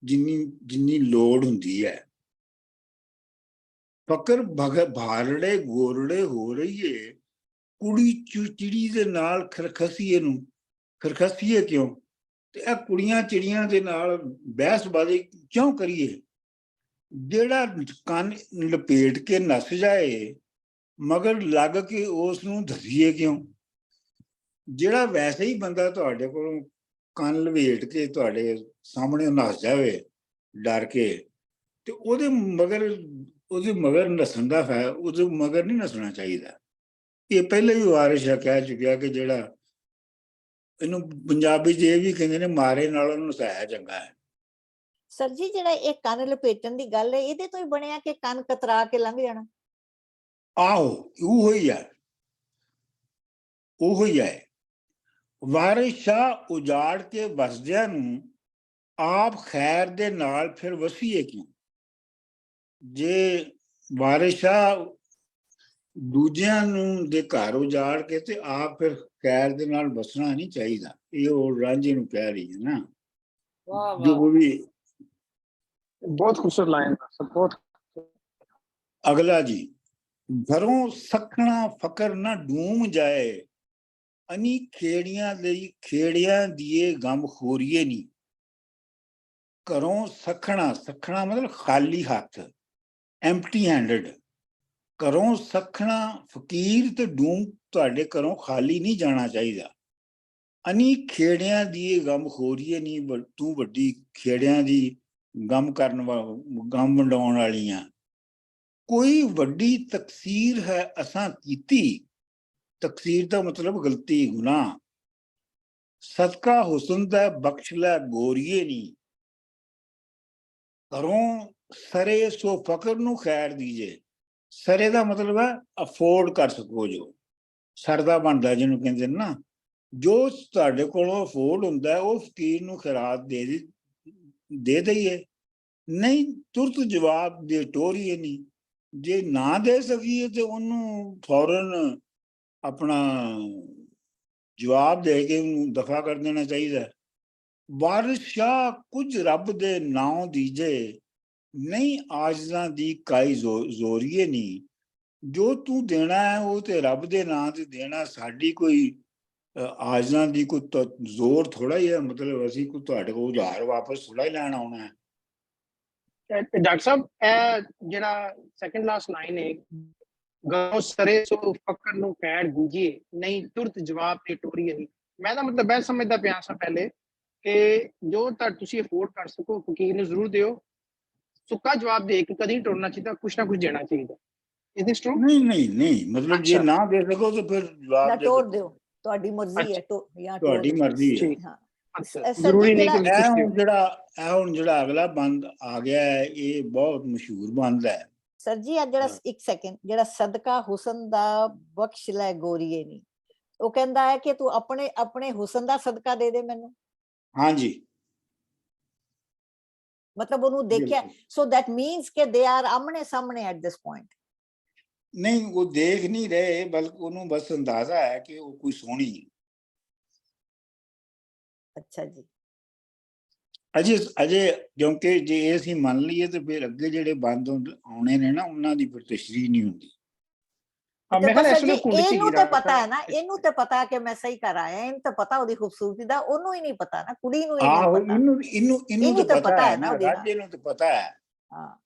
ਜਿੰਨੀ ਲੋੜ ਹੁੰਦੀ ਹੈ। ਫਕਰ ਭਾਰੜੇ ਗੋਰੜੇ ਹੋ ਰਹੀ ਏ, ਕੁੜੀ ਚਿੜੀ ਦੇ ਨਾਲ ਖਰਖਸੀਏ ਕਿਉਂ। ਤੇ ਇਹ ਕੁੜੀਆਂ ਚਿੜੀਆਂ ਦੇ ਨਾਲ ਬਹਿਸਬਾਜ਼ੀ ਕਿਉਂ ਕਰੀਏ। ਜਿਹੜਾ ਕੰਨ ਲਪੇਟ ਕੇ ਨੱਸ ਜਾਏ ਮਗਰ ਲੱਗ ਕੇ ਉਸ ਨੂੰ ਧਸੀਏ ਕਿਉਂ। ਜਿਹੜਾ ਵੈਸੇ ਹੀ ਬੰਦਾ ਤੁਹਾਡੇ ਕੋਲੋਂ ਕੰਨ ਲਵੇਟ ਕੇ ਤੁਹਾਡੇ ਸਾਹਮਣੇ ਨੱਸ ਜਾਵੇ ਡਰ ਕੇ, ਤੇ ਉਹਦੇ ਮਗਰ ਨੱਸਣ ਦਾ ਉਹਦੇ ਮਗਰ ਨਹੀਂ ਨੱਸਣਾ ਚਾਹੀਦਾ। ਇਹ ਪਹਿਲੇ ਵੀ ਵਾਰਿਸ਼ ਕਹਿ ਚੁੱਕਿਆ ਕਿ ਜਿਹੜਾ ਇਹਨੂੰ ਪੰਜਾਬੀ 'ਚ ਇਹ ਵੀ ਕਹਿੰਦੇ ਨੇ ਮਾਰੇ ਨਾਲੋਂ ਨਸਾਇਆ ਚੰਗਾ ਹੈ। ਸਰ ਜੀ ਜਿਹੜਾ ਇਹ ਕੰਨ ਲਪੇਟਣ ਦੀ ਗੱਲ ਹੈ ਇਹਦੇ ਤੋਂ ਹੀ ਬਣਿਆ ਕਿ ਕੰਨ ਕਤਰਾ ਕੇ ਲੰਘ ਜਾਣਾ। ਆਹੋ ਉਹੋ ਹੀ ਹੈ। ਵਾਰਿਸ ਸ਼ਾਹ ਉਜਾੜ ਕੇ ਵਸਦਿਆਂ ਨੂੰ ਆਪ ਖੈਰ ਦੇ ਨਾਲ ਫਿਰ ਵਸੀਏ ਕਿਉਂ। ਜੇ ਵਾਰਿਸ ਸ਼ਾਹ ਦੂਜਿਆਂ ਨੂੰ ਦੇ ਘਰ ਉਜਾੜ ਕੇ ਤੇ ਆਪ ਫਿਰ ਖੈਰ ਦੇ ਨਾਲ ਵਸਣਾ ਨਹੀਂ ਚਾਹੀਦਾ। ਇਹ ਉਹ ਰਾਂਝੇ ਨੂੰ ਕਹਿ ਰਹੀ ਹੈ ਨਾ। ਵਾਹ ਜੋ ਵਾਹ, ਵੀ बहुत खूबसूरत लाइन बहुत। ਅਗਲਾ ਜੀ। ਘਰੋਂ ਸਖਣਾ ਫਕਰ ਨਾ ਡੂਮ ਜਾਏ, ਅਨੀ ਖੇੜੀਆਂ ਲਈ ਖੇੜਿਆਂ ਦੀਏ ਗਮ ਖੋਰੀਏ ਨੀ। ਘਰੋਂ ਸਖਣਾ ਮਤਲਬ ਖਾਲੀ ਹੱਥ, ਐਮਪਟੀ ਹੈਂਡਡ। ਘਰੋਂ ਸਖਣਾ ਫਕੀਰ ਤੇ ਡੂਮ ਤੁਹਾਡੇ ਘਰੋਂ ਖਾਲੀ ਨਹੀਂ ਜਾਣਾ ਚਾਹੀਦਾ। ਅਨੀ ਖੇੜਿਆਂ ਦੀਏ ਗਮ ਖੋਰੀਏ ਨੀ, ਤੂੰ ਵੱਡੀ ਖੇੜਿਆਂ ਦੀ ਗਮ ਵੰਡਾਉਣ ਵਾਲੀਆਂ। ਕੋਈ ਵੱਡੀ ਤਕਸੀਰ ਹੈ ਅਸਾਂ ਕੀਤੀ, ਤਕਸੀਰ ਦਾ ਮਤਲਬ ਗਲਤੀ ਗੁਨਾਹ। ਸਦਕਾ ਹੁਸਨ ਦਾ ਬਖਸ਼ ਲੈ ਗੋਰੀਏ ਨੀ। ਘਰੋਂ ਸਰੇ ਸੋ ਫਕਰ ਨੂੰ ਖੈਰ ਦੀਜੇ। ਸਰੇ ਦਾ ਮਤਲਬ ਹੈ ਅਫੋਰਡ ਕਰ ਸਕੋ, ਜੋ ਸਰਦਾ ਬਣਦਾ ਜਿਹਨੂੰ ਕਹਿੰਦੇ ਨੇ ਨਾ। ਜੋ ਤੁਹਾਡੇ ਕੋਲੋਂ ਅਫੋਰਡ ਹੁੰਦਾ ਉਹ ਫਕੀਰ ਨੂੰ ਖੈਰਾਤ ਦੇ ਦਈਏ। ਨਹੀਂ ਤੁਰਤ ਜਵਾਬ ਦੇ ਟੋਰੀਏ ਨਹੀਂ। ਜੇ ਨਾ ਦੇ ਸਕੀਏ ਤੇ ਉਹਨੂੰ ਫੌਰਨ ਆਪਣਾ ਜਵਾਬ ਦੇ ਕੇ ਉਹਨੂੰ ਦਫਾ ਕਰ ਦੇਣਾ ਚਾਹੀਦਾ। ਵਾਰਿਸ ਸ਼ਾਹ ਕੁਝ ਰੱਬ ਦੇ ਨਾਂ ਦੀਜੇ, ਨਹੀਂ ਆਜਜ਼ਾਂ ਦੀ ਕਾਈ ਜ਼ੋਰੀਏ ਨਹੀਂ, ਜੋ ਤੂੰ ਦੇਣਾ ਹੈ ਉਹ ਤੇ ਰੱਬ ਦੇ ਨਾਂ ਤੇ ਦੇਣਾ, ਸਾਡੀ ਕੋਈ ਆਜਜ਼ਾਂ ਦੀ ਕੋਈ ਜ਼ੋਰ ਥੋੜਾ ਹੀ ਹੈ, ਮਤਲਬ ਅਸੀਂ ਕੋਈ ਤੁਹਾਡੇ ਕੋਲ ਉਧਾਰ ਵਾਪਸ ਥੋੜਾ ਹੀ ਲੈਣ ਆਉਣਾ ਹੈ। ਡਾਕਟਰ ਸਾਹਿਬ ਇਹ ਜਿਹੜਾ ਸੈਕੰਡ ਲਾਸਟ ਲਾਈਨ ਹੈ, ਗਾਉ ਸਰੇ ਸੋ ਫਕਰ ਨੂੰ ਖੈਰ ਗੂੰਜੀਏ ਨਹੀਂ ਤੁਰਤ ਜਵਾਬ ਤੇ ਟੋਰੀਏ ਨਹੀਂ, ਮੈਂ ਤਾਂ ਮਤਲਬ ਇਹ ਸਮਝਦਾ ਪਿਆ ਸਾਂ ਪਹਿਲੇ ਕਿ ਜੋ ਤਾਂ ਤੁਸੀਂ ਅਫੋਰਡ ਕਰ ਸਕੋ ਫਕੀਰ ਨੂੰ ਜ਼ਰੂਰ ਦਿਓ, ਸੁੱਕਾ ਜਵਾਬ ਦੇ ਕੇ ਕਦੀ ਨਹੀਂ ਟੁਰਨਾ ਚਾਹੀਦਾ, ਕੁਛ ਨਾ ਕੁਛ ਦੇਣਾ ਚਾਹੀਦਾ। Is this true? ਨਹੀਂ ਮਤਲਬ ਜੇ ਅੱਛਾ। ਨਾ ਦੇ ਸਕੋ ਤਾਂ ਫਿਰ ਜਾਂ ਜਵਾਬ ਦੇ ਤੋੜ ਦਿਓ। ਦਿਓ, ਤੁਹਾਡੀ ਮਰਜ਼ੀ ਹੈ ਜਾਂ ਤੋੜ ਤੁਹਾਡੀ ਦਿਓ। ਮਰਜ਼ੀ ਹੈ। ਠੀਕ। ਹਾਂ ਅੱਛਾ, ਸਰ ਜ਼ਰੂਰੀ ਜੀ ਨਹੀਂ ਕਿ ਜਿਹੜਾ ਇਹ ਕੁਛ ਦਿਓ। ਹੁਣ ਜਿਹੜਾ ਅਗਲਾ ਬੰਦ ਆ ਗਿਆ ਹੈ, ਇਹ ਬਹੁਤ ਮਸ਼ਹੂਰ ਬੰਦ ਹੈ। ਸਰ ਜੀ ਆ ਜਿਹੜਾ ਇੱਕ ਸੈਕਿੰਡ, ਜਿਹੜਾ ਸਦਕਾ ਹੁਸਨ ਦਾ ਬਖਸ਼ ਲੈ ਗੋਰੀਏ ਨੀ, ਉਹ ਕਹਿੰਦਾ ਹੈ ਕਿ ਤੂੰ ਆਪਣੇ ਹੁਸਨ ਦਾ ਸਦਕਾ ਦੇ ਦੇ ਮੈਨੂੰ, ਹਾਂਜੀ ਮਤਲਬ ਉਹਨੂੰ ਦੇਖਿਆ, ਬਿਲਕੁਲ। ਸੋ ਦੈਟ ਮੀਨਸ ਕਿ ਦੇ ਆਰ ਆਮਣੇ ਸਾਹਮਣੇ ਐਟ ਦਿਸ ਪੁਆਇੰਟ। ਨਹੀਂ ਉਹ ਦੇਖ ਨਹੀਂ ਰਹੇ, ਬਲਕਿ ਉਹਨੂੰ ਬਸ ਅੰਦਾਜ਼ਾ ਹੈ ਕਿ ਉਹ ਕੋਈ ਸੋਹਣੀ ਹੈ। ਅੱਛਾ ਜੀ। ਅਜੇ ਕਿਉਂਕਿ ਜੇ ਇਹ ਅਸੀਂ ਮੰਨ ਲਈਏ ਤੇ ਫਿਰ ਅੱਗੇ ਜਿਹੜੇ ਬੰਦ ਆਉਣੇ ਨੇ ਨਾ, ਉਹਨਾਂ ਦੀ ਫਿਰ ਤਸ਼ਰੀਹ ਨਹੀਂ ਹੁੰਦੀ। ਮੈਂ ਕਿਹਾ ਇਸ ਵੇਲੇ ਇਹਨੂੰ ਤੇ ਪਤਾ ਹੈ ਨਾ, ਇਹਨੂੰ ਤੇ ਪਤਾ ਕਿ ਮੈਂ ਸਹੀ ਕਰ ਆਇਆ, ਇਹਨੂੰ ਤਾਂ ਪਤਾ ਉਹਦੀ ਖੂਬਸੂਰਤੀ ਦਾ, ਉਹਨੂੰ ਹੀ ਨਹੀਂ ਪਤਾ ਨਾ, ਕੁੜੀ ਨੂੰ ਹੀ ਨਹੀਂ ਪਤਾ। ਇਹਨੂੰ ਤਾਂ ਪਤਾ ਹੈ ਨਾ, ਰਾਂਝੇ ਨੂੰ ਤਾਂ ਪਤਾ ਹੈ। ਹਾਂ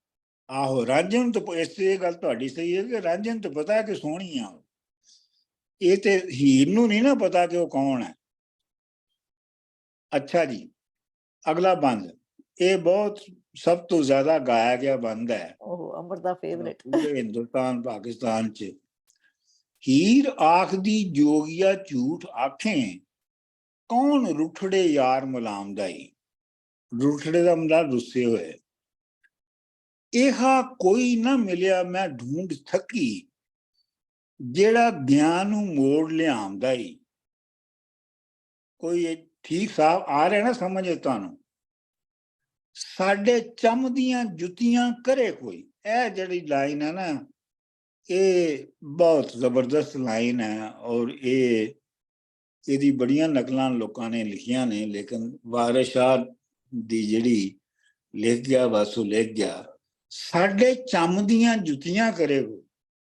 ਆਹੋ ਰਾਂਝੇ ਨੂੰ ਤਾਂ ਇਸ ਇਹ ਗੱਲ ਤੁਹਾਡੀ ਸਹੀ ਹੈ ਕਿ ਰਾਂਝੇ ਨੂੰ ਤਾਂ ਪਤਾ ਹੈ ਕਿ ਸੋਹਣੀ ਆ, ਇਹ ਤੇ ਹੀਰ ਨੂੰ ਨਹੀਂ ਨਾ ਪਤਾ ਕਿ ਉਹ ਕੌਣ ਹੈ। ਅੱਛਾ ਜੀ, ਅਗਲਾ ਬੰਦ, ਇਹ ਬਹੁਤ ਸਭ ਤੋਂ ਜ਼ਿਆਦਾ ਗਾਇਆ ਗਿਆ ਬੰਦ ਹੈ, ਉਹ ਅਮਰ ਦਾ ਫੇਵਰੇਟ ਪੂਰੇ ਹਿੰਦੁਸਤਾਨ ਪਾਕਿਸਤਾਨ ਚ। ਹੀਰ ਆਖਦੀ ਜੋਗੀਆ ਝੂਠ ਆਖੇ, ਕੌਣ ਰੁੱਠੜੇ ਯਾਰ ਮੁਲਾਮ ਦਾਈ। ਰੁੱਠੜੇ ਦਾ ਮਤਲਬ ਰੁੱਸੇ ਹੋਏ। ਇਹਾ ਕੋਈ ਨਾ ਮਿਲਿਆ ਮੈਂ ਢੂੰਡ ਥੱਕੀ, ਜਿਹੜਾ ਗਿਆਨ ਨੂੰ ਮੋੜ ਲਿਆਉਂਦਾ ਈ। ਕੋਈ ਠੀਕ ਸਾਫ ਆ ਰਿਹਾ ਨਾ ਸਮਝ ਤੁਹਾਨੂੰ? ਸਾਡੇ ਚੰਮ ਦੀਆਂ ਜੁੱਤੀਆਂ ਕਰੇ ਕੋਈ, ਇਹ ਜਿਹੜੀ ਲਾਈਨ ਹੈ ਨਾ, ਇਹ ਬਹੁਤ ਜ਼ਬਰਦਸਤ ਲਾਈਨ ਹੈ, ਔਰ ਇਹਦੀ ਬੜੀਆਂ ਨਕਲਾਂ ਲੋਕਾਂ ਨੇ ਲਿਖੀਆਂ ਨੇ, ਲੇਕਿਨ ਵਾਰਿਸ ਸ਼ਾਹ ਦੀ ਜਿਹੜੀ ਲਿਖ ਗਿਆ ਬਸ ਉਹ ਲਿਖ ਗਿਆ। ਸਾਡੇ ਚੰਮ ਦੀਆਂ ਜੁੱਤੀਆਂ ਕਰੇ ਕੋਈ,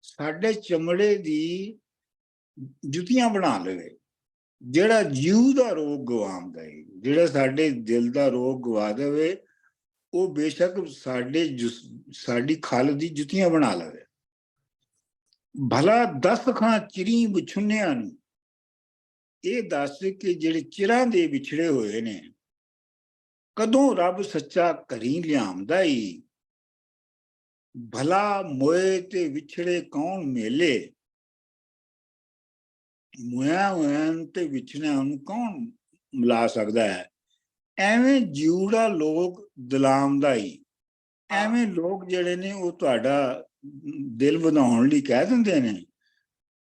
ਸਾਡੇ ਚਮੜੇ ਦੀ ਜੁੱਤੀਆਂ ਬਣਾ ਲਵੇ, ਜਿਹੜਾ ਜੀਵ ਦਾ ਰੋਗ ਗਵਾਉਂਦਾ ਹੈ, ਜਿਹੜਾ ਸਾਡੇ ਦਿਲ ਦਾ ਰੋਗ ਗਵਾ ਦੇਵੇ, ਉਹ ਬੇਸ਼ੱਕ ਸਾਡੀ ਖਲ ਦੀ ਜੁੱਤੀਆਂ ਬਣਾ ਲਵੇ। ਭਲਾ ਦੱਸ ਖਾਂ ਚਿਰੀ ਵਿਛੁੰਨਿਆਂ ਨੂੰ, ਇਹ ਦੱਸ ਕਿ ਜਿਹੜੇ ਚਿਰਾਂ ਦੇ ਵਿਛੜੇ ਹੋਏ ਨੇ, ਕਦੋਂ ਰੱਬ ਸੱਚਾ ਘਰੀ ਲਿਆਉਂਦਾ ਈ। ਭਲਾ ਮੋਏ ਤੇ ਵਿਛੜੇ ਕੌਣ ਮੇਲੇ, ਮੁਆ ਹੋਇਆਂ ਤੇ ਵਿਛੜਿਆਂ ਨੂੰ ਕੌਣ ਮਿਲਾ ਸਕਦਾ ਹੈ। ਐਵੇਂ ਜਿਉੜਾ ਲੋਕ ਦਲਾਮਦਾ ਈ, ਐਵੇਂ ਲੋਕ ਜਿਹੜੇ ਨੇ ਉਹ ਤੁਹਾਡਾ ਦਿਲ ਵਧਾਉਣ ਲਈ ਕਹਿ ਦਿੰਦੇ ਨੇ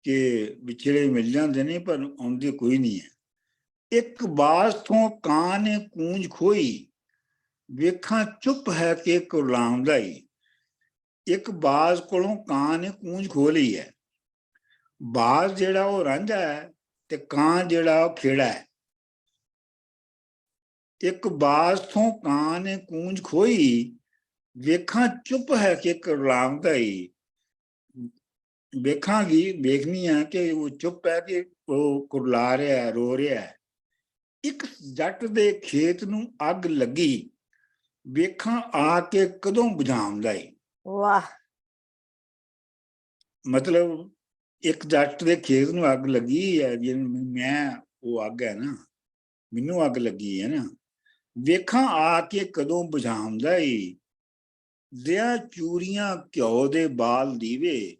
ਕਿ ਵਿਛੜੇ ਮਿਲ ਜਾਂਦੇ ਨੇ, ਪਰ ਆਉਂਦੇ ਕੋਈ ਨਹੀਂ ਹੈ। ਇੱਕ ਬਾਜ਼ ਤੋਂ ਕਾਂ ਨੇ ਕੂੰਜ ਖੋਈ, ਵੇਖਾਂ ਚੁੱਪ ਹੈ ਕਿ ਕੁਰਲਾਉਂਦਾ ਈ। ਇੱਕ ਬਾਜ਼ ਕੋਲੋਂ ਕਾਂ ਨੇ ਕੂੰਜ ਖੋ ਲਈ ਹੈ। ਬਾਜ਼ ਜਿਹੜਾ ਉਹ ਰਾਂਝਾ ਹੈ ਤੇ ਕਾਂ ਜਿਹੜਾ ਉਹ ਖੇੜਾ ਹੈ। ਇੱਕ ਬਾਜ਼ ਤੋਂ ਕਾਂ ਨੇ ਕੂੰਜ ਖੋਈ, ਵੇਖਾਂ ਚੁੱਪ ਹੈ ਕਿ ਕੁਰਲਾਉਂਦਾ ਈ। ਵੇਖਣੀ ਹੈ ਕਿ ਉਹ ਚੁੱਪ ਹੈ ਕਿ ਉਹ ਕੁਰਲਾ ਰਿਹਾ ਹੈ, ਰੋ ਰਿਹਾ ਹੈ। ਇੱਕ ਜੱਟ ਦੇ ਖੇਤ ਨੂੰ ਅੱਗ ਲੱਗੀ, ਵੇਖਾਂ ਆ ਕੇ ਕਦੋਂ ਬੁਝਾਉਂਦਾ ਈ। ਵਾਹ। ਮਤਲਬ ਇੱਕ ਜੱਟ ਦੇ ਖੇਤ ਨੂੰ ਅੱਗ ਲੱਗੀ ਹੈ, ਜਿਵੇਂ ਮੈਂ ਉਹ ਅੱਗ ਹੈ ਨਾ, ਮੈਨੂੰ ਅੱਗ ਲੱਗੀ ਹੈ ਨਾ, ਵੇਖਾਂ ਆ ਕੇ ਕਦੋਂ ਬੁਝਾਉਂਦਾ ਈ। ਦਿਆਂ ਚੂਰੀਆਂ ਘਿਓ ਦੇ ਬਾਲ ਦੀਵੇ,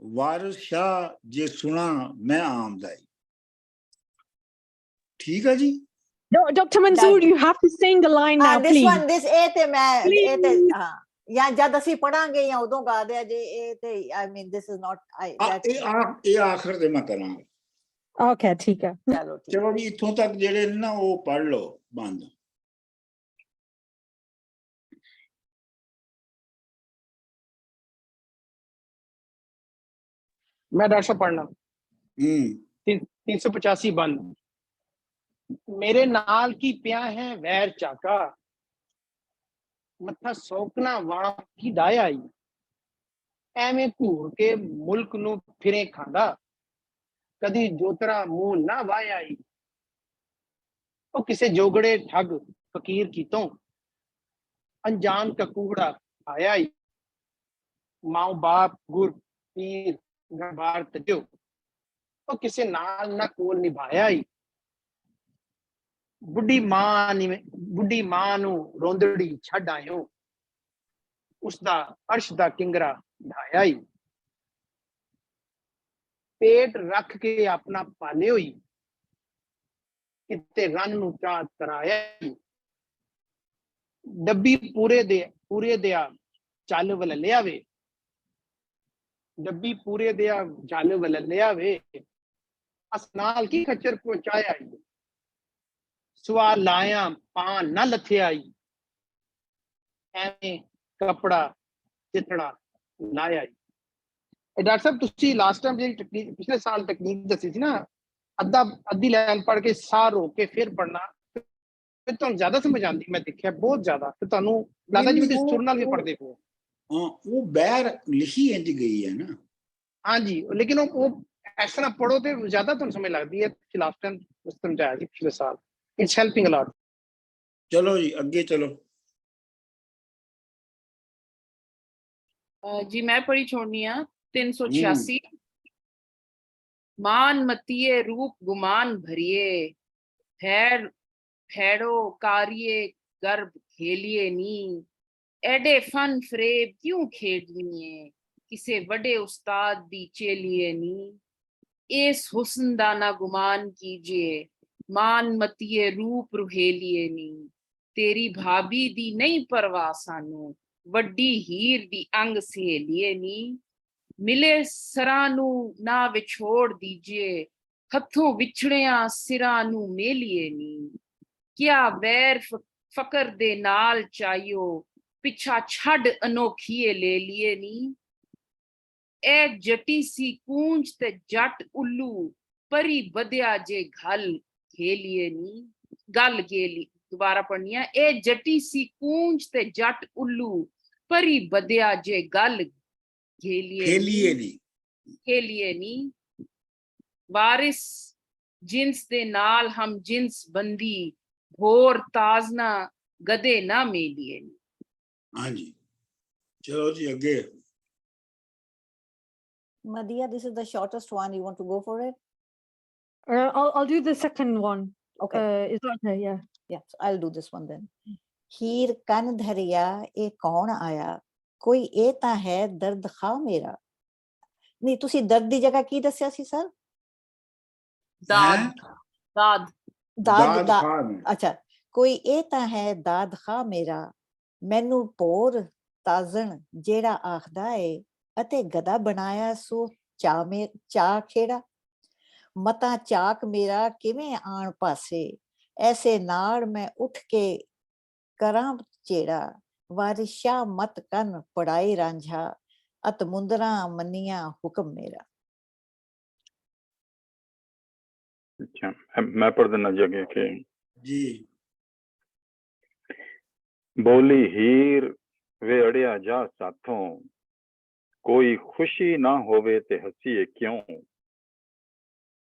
ਵਾਰਿਸ ਸ਼ਾਹ ਜੇ ਸੁਣਾ ਮੈਂ ਆਮਦਾ ਈ। ਠੀਕ ਹੈ ਜੀ। No, Dr. Manzoor, you have to sing the line now, this please. one, this ਇਹ ਤੇ ਮੈਂ ਇਹ ਤੇ Please. ਹਾਂ, ਜਾਂ ਜਦ ਅਸੀਂ ਪੜਾਂਗੇ ਜਾਂ ਉਦੋਂ ਗਾ ਦਿਆ ਜੇ। ਇਹ ਤੇ I mean this is not ਇਹ ਆਖਰ ਤੇ ਮੈਂ ਕਰਾਂਗਾ। Okay, ਠੀਕ ਹੈ। ਚਲੋ ਠੀਕ। ਚਲੋ ਜੀ, ਇੱਥੋਂ ਤੱਕ ਜਿਹੜੇ ਨੇ ਨਾ ਉਹ ਪੜ੍ਹ ਲਓ ਬੰਦ। मैं डॉक्टर साहब पढ़ना 385 बंद। मेरे नाल की पिया है वैर चाका, ਮੱਥਾ ਸੌਕਣਾ ਵਾਂ ਕੀ ਡਾਇਆ ਈ, ਐਵੇਂ ਘੂਰ ਕੇ ਮੁਲਕ ਨੂੰ ਫਿਰੇ ਖਾਂਦਾ, ਕਦੀ ਜੋਤਰਾ ਮੂੰਹ ਨਾ ਵਾਇਆ ਈ। ਉਹ ਕਿਸੇ ਜੋਗੜੇ ਠੱਗ ਫਕੀਰ ਕੀਤੋਂ ਅਣਜਾਣ ਕਕੂੜਾ ਆਇਆ ਈ। ਮਾਂ ਬਾਪ ਗੁਰ ਪੀਰ ਗਰਬਾਰ ਤਜੋ, ਉਹ ਕਿਸੇ ਨਾਲ ਨਾ ਕੋਲ ਨਿਭਾਇਆ ਈ। ਬੁੱਢੀ ਮਾਂ ਨੂੰ ਰੋਂਦੜੀ ਛੱਡ ਆਇਓ, ਉਸਦਾ ਅਰਸ਼ ਦਾ ਕਿੰਗਰਾ ਢਾਇਆ ਈ। ਪੇਟ ਰੱਖ ਕੇ ਆਪਣਾ ਪਾਲਿਓ ਈ, ਕਿਤੇ ਰਨ ਨੂੰ ਚਾਹ ਤਰਾਇਆ ਈ। ਡੱਬੀ ਪੂਰੇ ਦਿਆ ਚੱਲ ਵੱਲ ਲਿਆਵੇ, ਡੱਬੀ ਪੂਰੇ ਦਿਆ ਜਲ ਵੱਲ ਲਿਆਵੇ, ਅਸ ਨਾਲ ਕੀ ਖੱਚਰ ਪਹੁੰਚਾਇਆ ਈ। ਸਵਾ ਲਾਇਆ ਪਾਂ ਨਾ ਲੱਥਿਆ ਈ, ਐਵੇਂ ਕਪੜਾ ਚਿੱਤੜਾ ਲਾਇਆ ਈ। ਡਾਕਟਰ ਸਾਹਿਬ ਤੁਸੀਂ ਲਾਸਟ ਟਾਈਮ ਜਿਹੜੀ ਟੈਕਨੀਕ ਪਿਛਲੇ ਸਾਲ ਟੈਕਨੀਕ ਦੱਸੀ ਸੀ ਨਾ, ਅੱਧੀ ਲਾਈਨ ਪੜ੍ਹ ਕੇ ਸਾਹ ਰੋਕ ਕੇ ਫਿਰ ਪੜ੍ਹਨਾ, ਫਿਰ ਤੁਹਾਨੂੰ ਜ਼ਿਆਦਾ ਸਮਝ ਆਉਂਦੀ, ਮੈਂ ਦੇਖਿਆ ਬਹੁਤ ਜ਼ਿਆਦਾ। ਤੇ ਤੁਹਾਨੂੰ ਲੱਗਦਾ ਜਿਵੇਂ ਤੁਸੀਂ ਸੁਰ ਨਾਲ ਵੀ ਪੜ੍ਹਦੇ ਹੋ। ਹਾਂ, ਉਹ ਬਹਿਰ ਲਿਖੀ ਇੰਜ ਗਈ ਹੈ ਨਾ। ਹਾਂਜੀ, ਲੇਕਿਨ ਉਹ ਇਸ ਤਰ੍ਹਾਂ ਪੜ੍ਹੋ ਤੇ ਜ਼ਿਆਦਾ ਤੁਹਾਨੂੰ ਸਮਝ ਲੱਗਦੀ ਹੈ। ਲਾਸਟ ਟਾਈਮ ਸਮਝਾਇਆ ਸੀ ਪਿਛਲੇ ਸਾਲ, ਇਟਸ ਹੈਲਪਿੰਗ ਅ ਲੋਟ। ਚਲੋ ਜੀ ਅੱਗੇ ਚਲੋ। जी मैं पढ़ी छोड़नी है 386। मान मतिये रूप गुमान भरिए, फैड़ो कारिये गर्भ खेलिए नी, एडे फन फरेब क्यों खेडनिए, किसे बड़े उस्ताद दी चेलिए नी। इस हुस्न दा ना गुमान कीजिए, मान मतिये रूप रुहेलिए नी, तेरी भाभी दी नहीं परवाह सानू, ਵੱਡੀ ਹੀਰ ਦੀ ਅੰਗ ਸਹੇਲੀਏ ਨੀ। ਮਿਲੇ ਸਰਾਂ ਨੂੰ ਨਾ ਵਿਛੋੜ ਦੀਜੀਏ, ਹੱਥੋਂ ਵਿਛੜਿਆਂ ਸਿਰਾਂ ਨੂੰ ਮੇਲੀਏ ਨੀ। ਕਿਆ ਵੈਰ ਫਕਰ ਦੇ ਨਾਲ ਚਾਈਓ, ਪਿੱਛਾ ਛੱਡ ਅਨੋਖੀਏ ਲੈ ਲੀਏ ਨੀ। ਇਹ ਜੱਟੀ ਸੀ ਕੂੰਜ ਤੇ ਜੱਟ ਉੱਲੂ, ਪਰੀ ਵਧਿਆ ਜੇ ਘਲ ਖੇਲੀਏ ਨੀ। ਗੱਲ ਗੇਲੀ दोबारा पढ़नी है। ए जटी सी कूंज ते जट उल्लू, परी बदिया जे गल खेलिए नी। वारिस जिन्स दे नाल हम जिन्स बंदी, भोर ताजना गदे ना मेलिए नी। हाँ जी, चलो जी अगे। Madhya, this is the shortest one. You want to go for it? I'll do the second one. Okay. Is that okay? Yeah. Yeah, so I'll do this one then. हीर कन धरिया ए कौन आया, कोई ए ता है दर्द खा मेरा। नहीं, तुसी दर्द दी जगह की दस्या सी सर? दाद अच्छा, कोई ए ता है दाद खा मेरा, मैनू पोर ताजन जेड़ा आखदा है, अते गदा बनाया सो चा खेड़ा। मता चाक मेरा किवें आण पासे, ऐसे नाड़ मैं उठ के करां चेड़ा। वारिशा मत कन पढ़ाई रांझा, अत मुंदरा मनिया हुक्म मेरा। अच्छा, मैं पढ़ देना जगह के जी। बोली हीर वे अड़िया जा साथों, कोई खुशी ना होवे ते हसीए क्यों।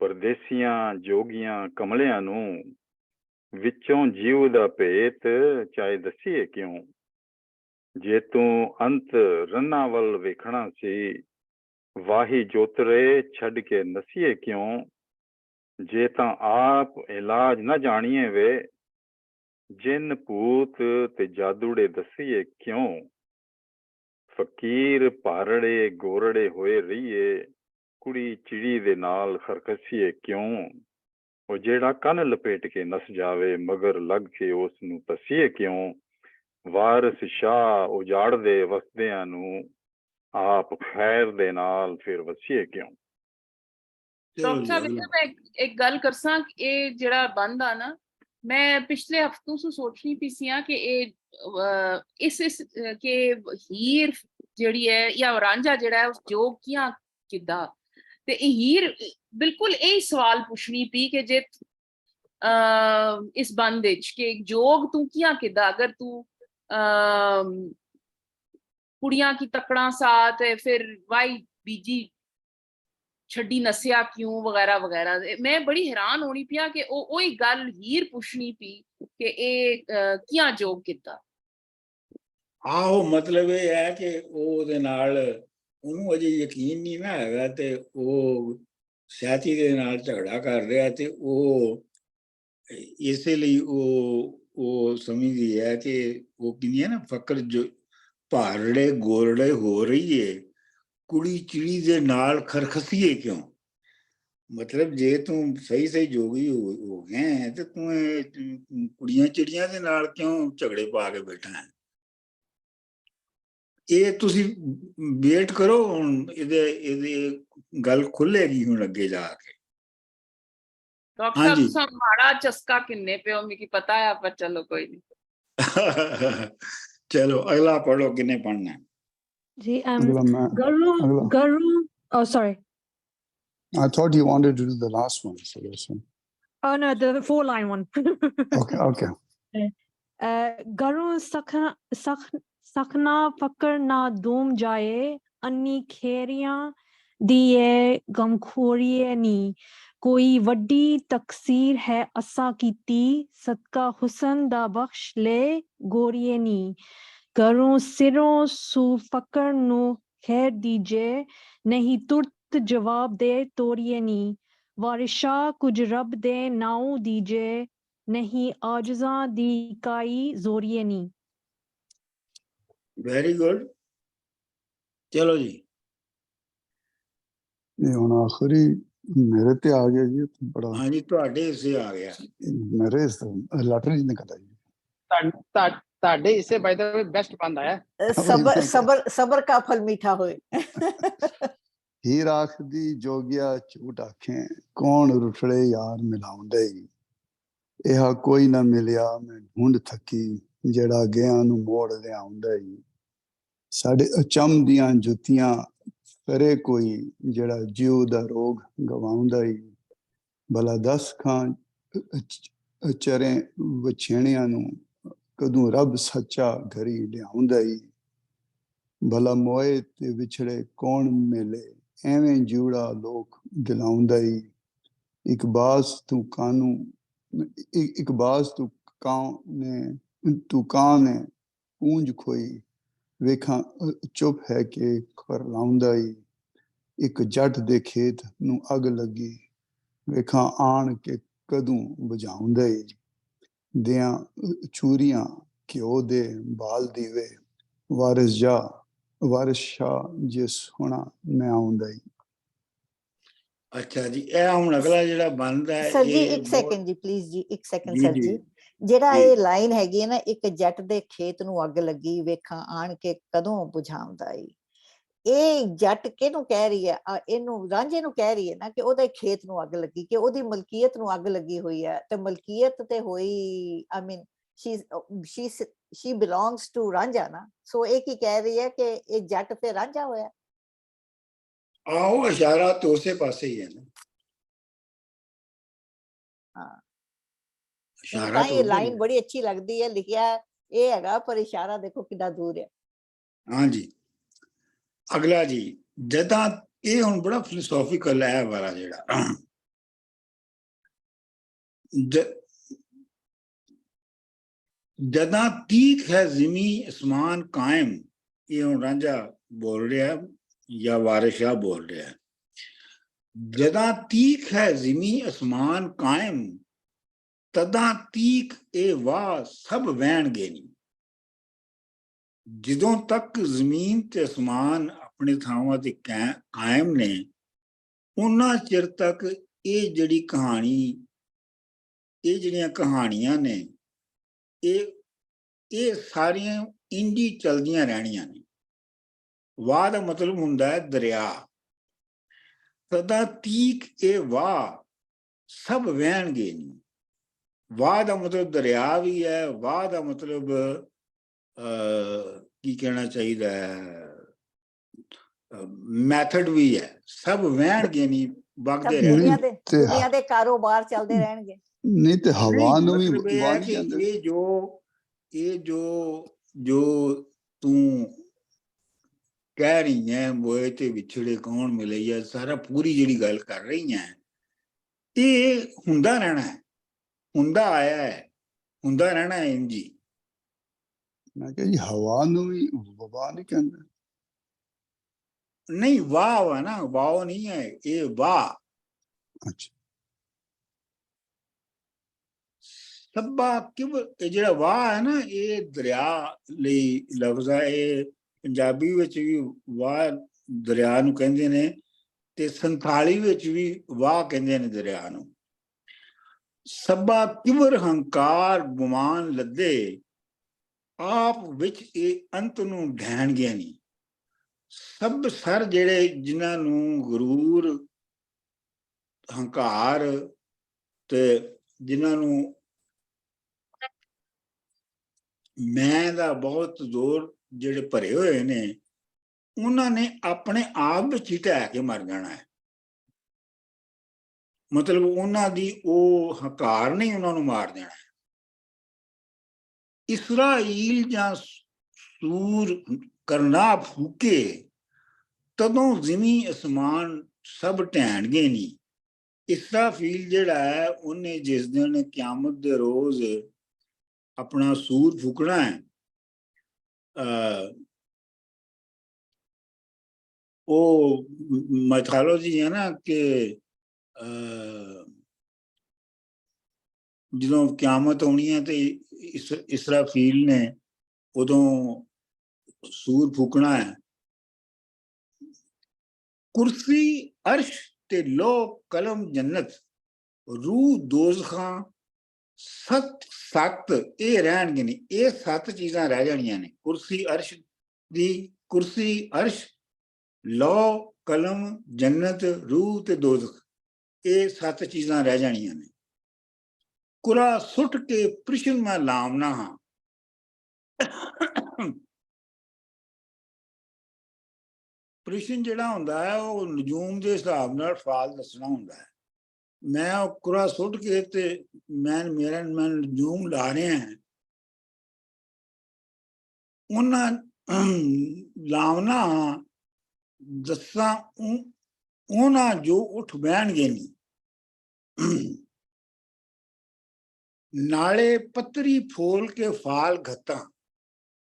परदेसियां जोगियां कमलियां नू, विचों जीव दा भेत चाहे दसीए क्यों। जे तू अंत रन्ना वल वेखना सी, वाही जोतरे छड़ के नसीए क्यों। जे तां आप इलाज न जानिए वे, जिन भूत ते जादूड़े दसीए क्यों। फकीर पारड़े गोरड़े होए रहिए, कुड़ी चिड़ी दे नाल खरकसीए क्यों। ਉਹ ਜਿਹੜਾ ਕੰਨ ਲਪੇਟ ਕੇ ਨਸ ਜਾਵੇ, ਮਗਰ ਲੱਗ ਕੇ ਉਸ ਨੂੰ ਤਸੀਏ ਕਿਉਂ। ਵਾਰਿਸ ਸ਼ਾਹ ਉਜਾੜਦੇ ਵਸਦਿਆਂ ਨੂੰ, ਆਪ ਖੈਰ ਦੇ ਨਾਲ ਫਿਰ ਵਸੀਏ ਕਿਉਂ। ਡਾਕਟਰ ਸਾਹਿਬ ਮੈਂ ਇੱਕ ਗੱਲ ਕਰਸਾਂ, ਇਹ ਜਿਹੜਾ ਬੰਦ ਆ ਨਾ, ਮੈਂ ਪਿਛਲੇ ਹਫ਼ਤੋਂ ਤੋਂ ਸੋਚਣੀ ਪਈ ਸੀ ਕਿ ਇਹ ਇਸ ਕਿ ਹੀਰ ਜਿਹੜੀ ਹੈ ਜਾਂ ਰਾਂਝਾ ਜਿਹੜਾ ਹੈ ਉਸ ਜੋਗ ਕੀਆਂ ਕਿੱਦਾਂ, ਤੇ ਇਹ ਹੀਰ ਬਿਲਕੁਲ ਇਹ ਸਵਾਲ ਪੁੱਛਣੀ ਪਈ ਕਿ ਜੇ ਇਸ ਬੰਦ ਵਿੱਚ ਕਿ ਜੋਗ ਤੂੰ ਕੀਆਂ ਕਿੱਦਾਂ, ਅਗਰ ਤੂੰ कुड़ियां की तकड़ा साथ फिर वाई बीजी छड्डी नसिया क्यों वगैरह वगैरह। मैं बड़ी हैरान होनी पिया कि ओही गल हीर पुछनी पी कि ਇਹ ਕਿਆਂ ਜੋਗ ਕੀਤਾ। ਆਹੋ ਮਤਲਬ ਇਹ ਹੈ ਕਿ ਉਹ ਉਹਦੇ ਨਾਲ ਉਹਨੂੰ ਅਜੇ ਯਕੀਨ ਨਹੀਂ ਨਾ ਹੈਗਾ ਤੇ ਉਹ ਸਹਿਤੀ ਦੇ ਨਾਲ ਝਗੜਾ ਕਰ ਰਿਹਾ ਤੇ ਉਹ ਇਸੇ ਲਈ ਉਹ ਸਮਝਦੀ ਹੈ ਕਿ ਉਹ ਕਹਿੰਦੀ ਹੈ ਨਾ ਫਕਰ ਜੋ ਭਾਰੜੇ ਗੋਰੜੇ ਹੋ ਰਹੀ ਏ ਕੁੜੀ ਚਿੜੀ ਦੇ ਨਾਲ ਖਰਖਸੀਏ ਕਿਉਂ। ਮਤਲਬ ਜੇ ਤੂੰ ਸਹੀ ਸਹੀ ਜੋਗੀ ਹੋ ਗਿਆ ਤੇ ਤੂੰ ਕੁੜੀਆਂ ਚਿੜੀਆਂ ਦੇ ਨਾਲ ਕਿਉਂ ਝਗੜੇ ਪਾ ਕੇ ਬੈਠਾ ਹੈ। ਇਹ ਤੁਸੀਂ ਵੇਟ ਕਰੋ ਹੁਣ ਇਹਦੇ ਗੱਲ ਖੁੱਲੇਗੀ ਹੁਣ ਅੱਗੇ ਜਾ ਕੇ। डॉक्टर साहब तुसा माड़ा चस्का किन्ने पे हो मिकी पता है पर चलो कोई नहीं। चलो अगला पढ़ो किन्ने पढ़ना है जी Agla. Garu oh sorry I thought you wanted to do the last one, so this one. oh no the 4-line one. Okay. Garu sakna fakar na doom jaye anni kheriyan diye gamkhoriye ni कोई वड्डी तकसीर है असा कीती सदका हुसन दा बख्श ले गोरिये नी घरों सिरों सू फकर नु खैर दीजे नहीं तुरत जवाब दे तोरिये नी वारिशा कुछ रब दे नाउ दीजे नहीं आजजा दी काई जोरिये नी। वेरी गुड चलो जी। ये ਹੁਣ ਆਖਰੀ ਮੇਰੇ ਤੇ ਆ ਗਿਆ ਜੀ ਬੜਾ। हाँ जी ਤੁਹਾਡੇ ਹਿੱਸੇ ਆ ਗਿਆ। ਮੇਰੇ ਲੈਟਰ ਨਹੀਂ ਨਿਕਲਦਾ ਜੀ। ਤੁਹਾਡੇ ਹਿੱਸੇ ਬਾਈ ਦਾ ਬੈਸਟ ਬੰਦ ਆਇਆ। ਸਬਰ ਸਬਰ ਸਬਰ का फल मीठा होए। ਹੀਰ ਆਖਦੀ ਜੋਗਿਆ ਝੂਠ ਆਖੇ ਕੌਣ ਰੁਠੜੇ ਯਾਰ ਮਿਲਾਉਂਦੇ ਇਹ ਕੋਈ ਨਾ ਮਿਲਿਆ ਮੈਂ ਢੂੰਡ ਥੱਕੀ ਜਿਹੜਾ ਗਿਆ ਨੂੰ ਮੋੜ ਲਿਆਉਂਦਾ ਸਾਡੇ ਅਚੰਮ ਦੀਆਂ ਜੁੱਤੀਆਂ ਕਰੇ ਕੋਈ ਜਿਹੜਾ ਜਿਉ ਦਾ ਰੋਗ ਗਵਾਉਂਦਾ ਭਲਾ ਦਸ ਖਾਂ ਚਰੇ ਵਛੇਣਿਆਂ ਨੂੰ ਕਦੋਂ ਰੱਬ ਸੱਚਾ ਘਰੀ ਲਿਆਉਂਦਾ ਭਲਾ ਮੋਏ ਤੇ ਵਿਛੜੇ ਕੌਣ ਮਿਲੇ ਐਵੇਂ ਜੂੜਾ ਲੋਕ ਦਿਲਾਉਂਦਾ ਇੱਕ ਬਾਸ ਤੂੰ ਕਾਨੂੰ ਇੱਕ ਬਾਸ ਤੂੰ ਕਾਂ ਨੇ ਪੂੰਝ ਖੋਈ ਵੇਖਾਂ ਚੁੱਪ ਹੈ ਕਿ ਖਰ ਲਾਉਂਦਾ ਇੱਕ ਜੱਟ ਦੇ ਖੇਤ ਨੂੰ ਅੱਗ ਲੱਗੀ ਵੇਖਾਂ ਆਣ ਕੇ ਕਦੋਂ ਬੁਝਾਉਂਦਾ ਦਿਆਂ ਚੂਰੀਆਂ ਘਿਓ ਦੇ ਬਾਲ ਦੀਵੇ ਵਾਰਿਸ ਸ਼ਾਹ ਜਿਸ ਹੋਣਾ ਮੈਂ ਆਉਂਦਾ अच्छा जी ਇਹ ਹੁਣ ਅਗਲਾ ਜਿਹੜਾ ਬਣਦਾ ਹੈ ਸਰ ਜੀ ਇੱਕ ਸੈਕਿੰਡ ਜੀ ਪਲੀਜ਼ ਜੀ ਇੱਕ ਸੈਕਿੰਡ ਸਰ ਜੀ ਜਿਹੜਾ ਇਹ ਲਾਈਨ ਹੈਗੀ ਹੈ ਨਾ ਇੱਕ ਜੱਟ ਦੇ ਖੇਤ ਨੂੰ ਅੱਗ ਲੱਗੀ ਵੇਖਾਂ ਆਣ ਕੇ ਕਦੋਂ ਬੁਝਾਉਂਦਾ ਇਹ ਜੱਟ ਕਿਹਨੂੰ ਕਹਿ ਰਹੀ ਹੈ ਇਹਨੂੰ ਰਾਂਝੇ ਨੂੰ ਕਹਿ ਰਹੀ ਹੈ ਨਾ ਕਿ ਉਹਦੇ ਖੇਤ ਨੂੰ ਅੱਗ ਲੱਗੀ ਕਿ ਉਹਦੀ ਮਲਕੀਅਤ ਨੂੰ ਅੱਗ ਲੱਗੀ ਹੋਈ ਹੈ ਤੇ ਮਲਕੀਅਤ ਤੇ ਹੋਈ ਆਈ ਮੀਨ she belongs to ਰਾਂਝਾ ਨਾ ਸੋ ਇਹ ਕੀ ਕਹਿ ਰਹੀ ਹੈ ਕਿ ਇਹ ਜੱਟ ਤੇ ਰਾਂਝਾ ਹੋਇਆ। ਆਓ ਇਸ਼ਾਰਾ ਤਾਂ ਉਸੇ ਪਾਸੇ ਹੀ ਹੈ ਨਾ। ਹਾਂ ਇਸ਼ਾਰਾ ਇਹ ਲਾਈਨ ਬੜੀ ਅੱਛੀ ਲੱਗਦੀ ਹੈ ਲਿਖਿਆ ਇਹ ਹੈਗਾ ਪਰ ਇਸ਼ਾਰਾ ਦੇਖੋ ਕਿੰਨਾ ਦੂਰ ਹੈ। ਹਾਂ ਜੀ ਅਗਲਾ ਜੀ ਜਦਾਂ ਇਹ ਹੁਣ ਬੜਾ ਫਿਲਾਸਫੀਕਲ ਹੈ ਵਾਲਾ ਜਿਹੜਾ ਜਦਾਂ ਤੀਕ ਹੈ ਜ਼ਮੀ ਅਸਮਾਨ ਕਾਇਮ ਇਹ ਹੁਣ ਰਾਂਝਾ ਬੋਲ ਰਿਹਾ ਜਾਂ ਵਾਰਿਸ ਸ਼ਾਹ ਬੋਲ ਰਿਹਾ ਜਦਾਂ ਤੀਕ ਹੈ ਜ਼ਮੀ ਅਸਮਾਨ ਕਾਇਮ ਤਦਾਂ ਤੀਕ ਇਹ ਵਾਹ ਸਭ ਵਹਿਣਗੇ ਨਹੀਂ। ਜਦੋਂ ਤੱਕ ਜ਼ਮੀਨ ਤੇ ਅਸਮਾਨ ਆਪਣੇ ਥਾਵਾਂ ਤੇ ਕਾਇਮ ਨੇ ਉਹਨਾਂ ਚਿਰ ਤੱਕ ਇਹ ਜਿਹੜੀ ਕਹਾਣੀ ਇਹ ਜਿਹੜੀਆਂ ਕਹਾਣੀਆਂ ਨੇ ਇਹ ਸਾਰੀਆਂ ਇੰਡੀ ਚਲਦੀਆਂ ਰਹਿਣੀਆਂ ਨੇ। ਵਾਹ ਦਾ ਮਤਲਬ ਹੁੰਦਾ ਹੈ ਦਰਿਆ ਤਦਾਂ ਤੀਕ ਇਹ ਵਾਹ ਸਭ ਵਹਿਣਗੇ ਨਹੀਂ। ਵਾਹ ਦਾ ਮਤਲਬ ਦਰਿਆ ਵੀ ਹੈ ਵਾਹ ਦਾ ਮਤਲਬ ਕੀ ਕਹਿਣਾ ਚਾਹੀਦਾ ਹੈ ਮੈਥਡ ਵੀ ਹੈ ਸਭ ਵਹਿਣਗੇ ਨਹੀਂ ਵਗਦੇ ਰਹਿਣਗੇ ਦੁਨੀਆ ਦੇ ਕਾਰੋਬਾਰ ਚੱਲਦੇ ਰਹਿਣਗੇ। ਨਹੀਂ ਤੇ ਹਵਾ ਨੂੰ ਵੀ ਇਹ ਜੋ जो तू कह रही है मोए ते विछड़े कौन मिले, या सारा पूरी जिहड़ी गल कर रही है ये हुंदा रहना है, हुंदा आया है, हुंदा रहना है इंज ही। मैं कहा जी हवा नूं भी वबा नहीं कहंदे। नहीं वाह वा ना, वाह नहीं है ये वाह। अच्छा सब्बा किबर ਜਿਹੜਾ ਵਾਹ ਹੈ ਨਾ ਇਹ ਦਰਿਆ ਲਈ ਲਫ਼ਜ਼ ਹੈ। ਇਹ ਪੰਜਾਬੀ ਵਿੱਚ ਵੀ ਵਾਹ ਦਰਿਆ ਨੂੰ ਕਹਿੰਦੇ ਨੇ ਤੇ ਸੰਥਾਲੀ ਵਿੱਚ ਵੀ ਵਾਹ ਕਹਿੰਦੇ ਨੇ ਦਰਿਆ ਨੂੰ। ਸੱਬਾ ਕਿਬਰ ਹੰਕਾਰ ਗੁਮਾਨ ਲੱਦੇ ਆਪ ਵਿੱਚ ਇਹ ਅੰਤ ਨੂੰ ਢਹਿਣਗੇ ਨਹੀਂ। ਸਭ ਸਰ ਜਿਹੜੇ ਜਿਨ੍ਹਾਂ ਨੂੰ ਗਰੂਰ ਹੰਕਾਰ ਤੇ ਜਿਨ੍ਹਾਂ ਨੂੰ ਮੈਂ ਦਾ ਬਹੁਤ ਜ਼ੋਰ ਜਿਹੜੇ ਭਰੇ ਹੋਏ ਨੇ ਉਹਨਾਂ ਨੇ ਆਪਣੇ ਆਪ ਵਿੱਚ ਹੀ ਢਹਿ ਕੇ ਮਰ ਜਾਣਾ ਹੈ। ਮਤਲਬ ਉਹਨਾਂ ਦੀ ਉਹ ਹੰਕਾਰ ਨਹੀਂ ਉਹਨਾਂ ਨੂੰ ਮਾਰ ਦੇਣਾ ਹੈ। ਇਸਰਾਈਲ ਜਾਂ ਸੂਰ ਕਰਨਾ ਫੂਕੇ ਤਦੋਂ ਜ਼ਮੀਨ ਅਸਮਾਨ ਸਭ ਢਹਿਣਗੇ ਨਹੀਂ। ਇਸਰਾਫੀਲ ਜਿਹੜਾ ਹੈ ਉਹਨੇ ਜਿਸ ਦਿਨ ਕਿਆਮਤ ਦੇ ਰੋਜ਼ अपना सूर फूकना है वो मैथोलॉजी है ना कि जो क्यामत होनी है तो इसराफील ने उदों सूर फूकना है। कुर्सी अर्श ते लो कलम जन्नत रूह दोज़खां सत सत ये रहणगे नहीं। ये सत चीज़ां रह जानियां ने। कुर्सी अर्श दी कुर्सी अर्श लौ कलम जन्नत रूह ते दोज़ख ये सत चीज़ां रह जानियां ने। कुरा सुट के प्रश्न मैं लामना हाँ। प्रश्न जिहड़ा हुंदा है वो नजूम के हिसाब नाल फाल दसना हुंदा है। मैं कुरा सुट के ते मैं मेरा मैं नजूम ला रहे हैं उन्हां लावना दसा उन्हां जो उठ बहणगे नहीं। नाले पत्तरी फोल के फाल घत्ता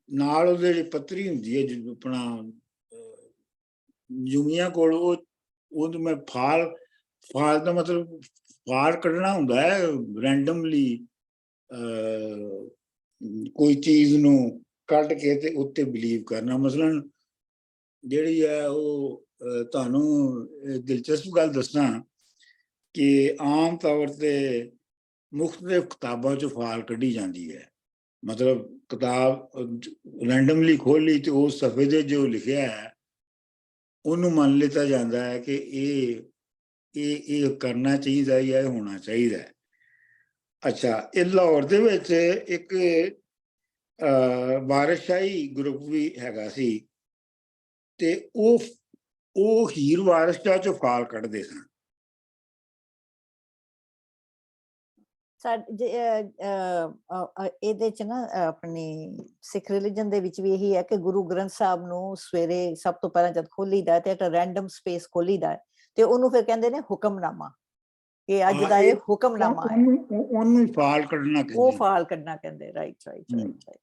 नाल ओहदे जिहड़ी पत्तरी हुंदी है जो अपना जुमियां कोल वो मैं फाल फाल का मतलब फाल कढ़ना हुंदा है रैंडमली कोई चीज नू कट के ते उत्ते बिलीव करना। मसलन जिहड़ी है वो तुहानू दिलचस्प गल दसना कि आम तौर ते मुख्तलिफ किताबां चों फाल कढ़ी जाती है। मतलब किताब रैंडमली खोली तो उस सफ़े ते जो लिखिया है उन्होंने मान लिता जाता है कि ये करना चाहिए या होना चाहिए। अच्छा ये लाहौर दे विच एक वारिसशाही ग्रुप भी हैगा सी ते ओ हीर वारिस चो फाल कढ़दे सन। ਇਹਦੇ ਚ ਨਾ ਆਪਣੀ ਸਿੱਖ ਰਿਲੀਜਨ ਦੇ ਵਿੱਚ ਵੀ ਇਹੀ ਹੈ ਕਿ ਗੁਰੂ ਗ੍ਰੰਥ ਸਾਹਿਬ ਨੂੰ ਸਵੇਰੇ ਸਭ ਤੋਂ ਪਹਿਲਾਂ ਜਦ ਖੋਲੀਦਾ ਤੇ ਇੱਕ ਰੈਂਡਮ ਸਪੇਸ ਖੋਲੀਦਾ ਤੇ ਉਹਨੂੰ ਫਿਰ ਕਹਿੰਦੇ ਨੇ ਹੁਕਮਨਾਮਾ ਕਿ ਅੱਜ ਦਾ ਇਹ ਹੁਕਮਨਾਮਾ ਹੈ। ਉਹਨੂੰ ਫਾਲ ਕੱਢਣਾ ਕਹਿੰਦੇ ਉਹ ਫਾਲ ਕੱਢਣਾ ਕਹਿੰਦੇ। Right right right.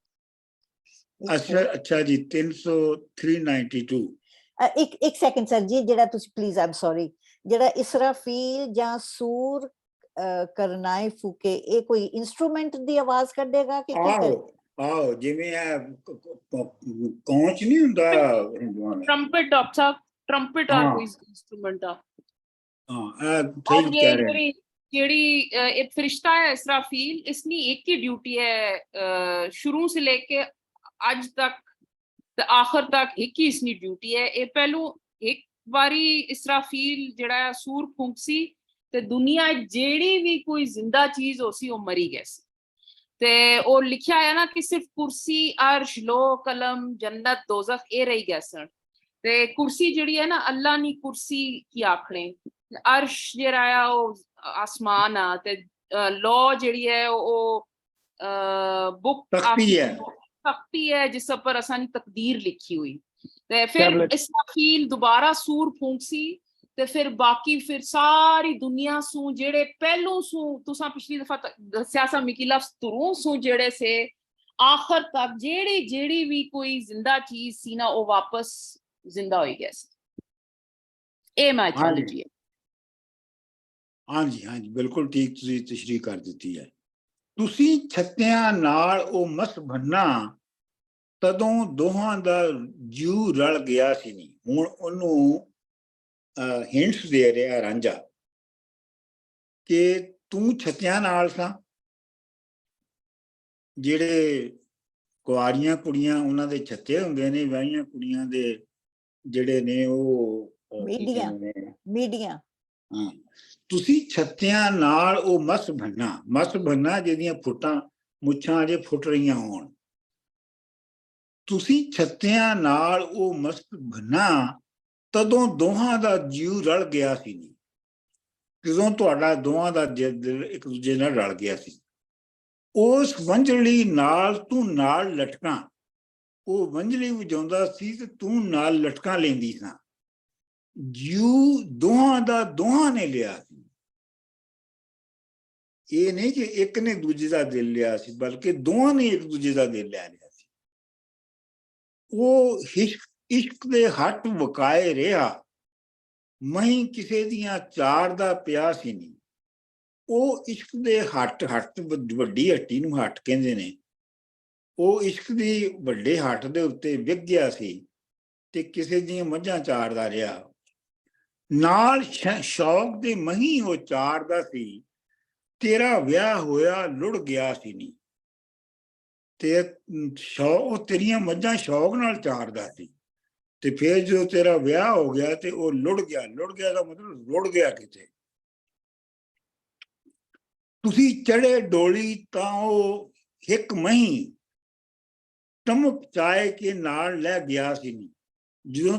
ਅੱਛਾ ਜੀ 392 ਇੱਕ ਸੈਕਿੰਡ ਸਰ ਜੀ ਜਿਹੜਾ ਤੁਸੀਂ ਪਲੀਜ਼ ਆਮ ਸੌਰੀ ਜਿਹੜਾ ਇਸਰਾਫੀਲ ਜਾਂ ਸੂਰ ਕਰਨਾਏ ਫੂਕੇ ਇਹ ਕੋਈ ਇਨਸਟਰੂਮੈਂਟ ਦੀ ਆਵਾਜ਼ ਕੱਢੇਗਾ ਕਿ ਕੀ ਕਰੇਗਾ? ਆਓ ਜਿਵੇਂ ਆ ਕੌਂਚ ਨਹੀਂ ਹੁੰਦਾ ਟਰੰਪਟ ਡਾਕਟਰ ਸਾਹਿਬ ਟਰੰਪਟ ਆ ਕੋਈ ਇਨਸਟਰੂਮੈਂਟ ਆ। ਹਾਂ ਸਹੀ ਕਹਿ ਰਹੇ ਜਿਹੜੀ एक फरिश्ता है इसराफील इसकी एक ही ड्यूटी है शुरू से लेके आज तक आखिर तक एक ही इसकी ड्यूटी है। ये पहलू एक बारी इसराफील जड़ा सूर फूंकसी ते दुनिया जेड़ी भी कोई जिंदा चीज होसी वो मरी गई ते वो लिखा है ना कि सिर्फ कुर्सी अर्श लो कलम जन्नत दोज़ख ये रही गए सन। ते कुर्सी जड़ी है ना अल्लाह नी कुर्सी की आखने अर्श जड़ा है वो आसमान आ ते लॉ जड़ी है वो बुक तख्ती है तख्ती है जिस पर असानी तकदीर लिखी हुई ते फिर Tablet. इसराफील दोबारा सूर फूंकसी ते फिर बाकी फिर सारी दुनिया सू जेड़े पहलू सू तुसा पिछली दफा दस्या सा मिकी लफ्ज तुरू सू जेड़े से आखिर तक जेड़ी जेड़ी भी कोई जिंदा चीज सी ना वो वापस जिंदा हो गया सी ए माइथोलॉजी है। हाँ जी बिल्कुल ठीक तुसी तशरीह कर ਦਿੱਤੀ ਹੈ। ਤੁਸੀਂ ਛੱਤਿਆਂ ਨਾਲ ਉਹ ਮਸ ਬੰਨਾ ਤਦੋਂ ਦੋਹਾਂ ਦਾ ਜੀਉ ਰਲ ਗਿਆ ਸੀ ਨਹੀਂ। ਹੁਣ ਉਹਨੂੰ ਹਿੰਟਸ ਦੇ ਰਿਹਾ ਰਾਂਝਾ ਕਿ ਤੂੰ ਛੱਤਿਆਂ ਨਾਲ ਸਾਂ, ਜਿਹੜੇ ਕੁਆਰੀਆਂ ਕੁੜੀਆਂ ਉਹਨਾਂ ਦੇ ਛੱਤੇ ਹੁੰਦੇ ਨੇ, ਵਿਆਹੀਆਂ ਕੁੜੀਆਂ ਦੇ ਜਿਹੜੇ ਨੇ ਉਹ ਮੀਡੀਆਂ ਹਾਂ, ਤੁਸੀਂ ਛੱਤਿਆਂ ਨਾਲ ਉਹ ਮਸ ਬੰਨਾ ਜਿਹਦੀਆਂ ਫੁੱਟਾਂ ਮੁੱਛਾਂ ਜੇ ਫੁੱਟ ਰਹੀਆਂ ਹੋਣ, ਤੁਸੀਂ ਛੱਤਿਆਂ ਨਾਲ ਉਹ ਮਸ ਬੰਨਾ ਤਦੋਂ ਦੋਹਾਂ ਦਾ ਜੀਉ ਰਲ ਗਿਆ ਸੀ ਨਹੀਂ। ਜਦੋਂ ਤੁਹਾਡਾ ਦੋਹਾਂ ਦਾ ਦਿਲ ਇੱਕ ਦੂਜੇ ਨਾਲ ਰਲ ਗਿਆ ਸੀ। ਉਸ ਵੰਝਲੀ ਨਾਲ ਤੂੰ ਨਾਲ ਲਟਕਾਂ, ਉਹ ਵੰਝਲੀ ਵਜਾਉਂਦਾ ਸੀ ਤੇ ਤੂੰ ਨਾਲ ਲਟਕਾਂ ਲੈਂਦੀ ਸਾਂ। ਜੀਉ ਦੋਹਾਂ ਦਾ ਦੋਹਾਂ ਨੇ ਲਿਆ ਸੀ। ਇਹ ਨਹੀਂ ਕਿ ਇੱਕ ਨੇ ਦੂਜੇ ਦਾ ਦਿਲ ਲਿਆ ਸੀ, ਬਲਕਿ ਦੋਹਾਂ ਨੇ ਇੱਕ ਦੂਜੇ ਦਾ ਦਿਲ ਲੈ ਲਿਆ ਸੀ। ਉਹ ਇਸ਼ਕ ਦੇ ਹੱਟ ਵਕਾਏ ਰਿਹਾ, ਮਹੀਂ ਕਿਸੇ ਦੀਆਂ ਚਾਰ ਦਾ ਪਿਆ ਸੀ ਨਹੀਂ। ਉਹ ਇਸ਼ਕ ਦੇ ਹੱਟ ਵੱਡੀ ਹੱਟੀ ਨੂੰ ਹੱਟ ਕਹਿੰਦੇ ਨੇ। ਉਹ ਇਸ਼ਕ ਦੀ ਵੱਡੇ ਹੱਟ ਦੇ ਉੱਤੇ ਵਿਕ ਗਿਆ ਸੀ ਤੇ ਕਿਸੇ ਦੀਆਂ ਮੱਝਾਂ ਚਾਰਦਾ ਰਿਹਾ। ਨਾਲ ਸ਼ੌਕ ਦੇ ਮਹੀਂ ਉਹ ਚਾਰਦਾ ਸੀ, ਤੇਰਾ ਵਿਆਹ ਹੋਇਆ ਲੁੜ ਗਿਆ ਸੀ ਨਹੀਂ। ਤੇ ਉਹ ਤੇਰੀਆਂ ਮੱਝਾਂ ਸ਼ੌਕ ਨਾਲ ਚਾਰਦਾ ਸੀ ਤੇ ਫਿਰ ਜਦੋਂ ਤੇਰਾ ਵਿਆਹ ਹੋ ਗਿਆ ਤੇ ਉਹ ਲੁੜ ਗਿਆ ਦਾ ਮਤਲਬ ਰੁੜ ਗਿਆ ਕਿਤੇ। ਤੁਸੀਂ ਚੜੇ ਡੋਲੀ ਤਾਂ ਉਹ ਇੱਕ ਮਹੀਂ ਟਮਕ ਚਾਏ ਕੇ ਨਾਲ ਲੈ ਗਿਆ ਸੀ ਨਹੀਂ। ਜਦੋਂ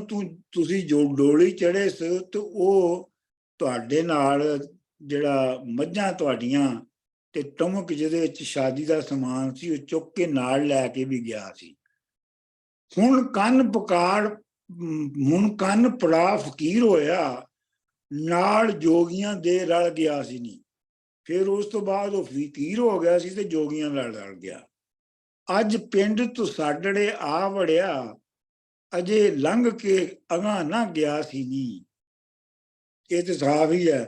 ਤੁਸੀਂ ਜੋ ਡੋਲੀ ਚੜੇ ਸੀ ਤੇ ਉਹ ਤੁਹਾਡੇ ਨਾਲ ਜਿਹੜਾ ਮੱਝਾਂ ਤੁਹਾਡੀਆਂ ਤੇ ਟਮਕ ਜਿਹਦੇ ਵਿੱਚ ਸ਼ਾਦੀ ਦਾ ਸਮਾਨ ਸੀ ਉਹ ਚੁੱਕ ਕੇ ਨਾਲ ਲੈ ਕੇ ਵੀ ਗਿਆ ਸੀ। ਹੁਣ ਕੰਨ ਪੜਾ ਫਕੀਰ ਹੋਇਆ, ਨਾਲ ਜੋਗੀਆਂ ਦੇ ਰਲ ਗਿਆ ਸੀ ਨਹੀਂ। ਫਿਰ ਉਸ ਤੋਂ ਬਾਅਦ ਉਹ ਫਕੀਰ ਹੋ ਗਿਆ ਸੀ ਤੇ ਜੋਗੀਆਂ ਨਾਲ ਰਲ ਗਿਆ। ਅੱਜ ਪਿੰਡ ਤੋਂ ਸਾਡੜੇ ਆ ਵੜਿਆ, ਅਜੇ ਲੰਘ ਕੇ ਅਗਾਂਹ ਨਾ ਗਿਆ ਸੀ ਨਹੀਂ। ਇਹ ਤੇ ਸਾਫ਼ ਹੀ ਹੈ।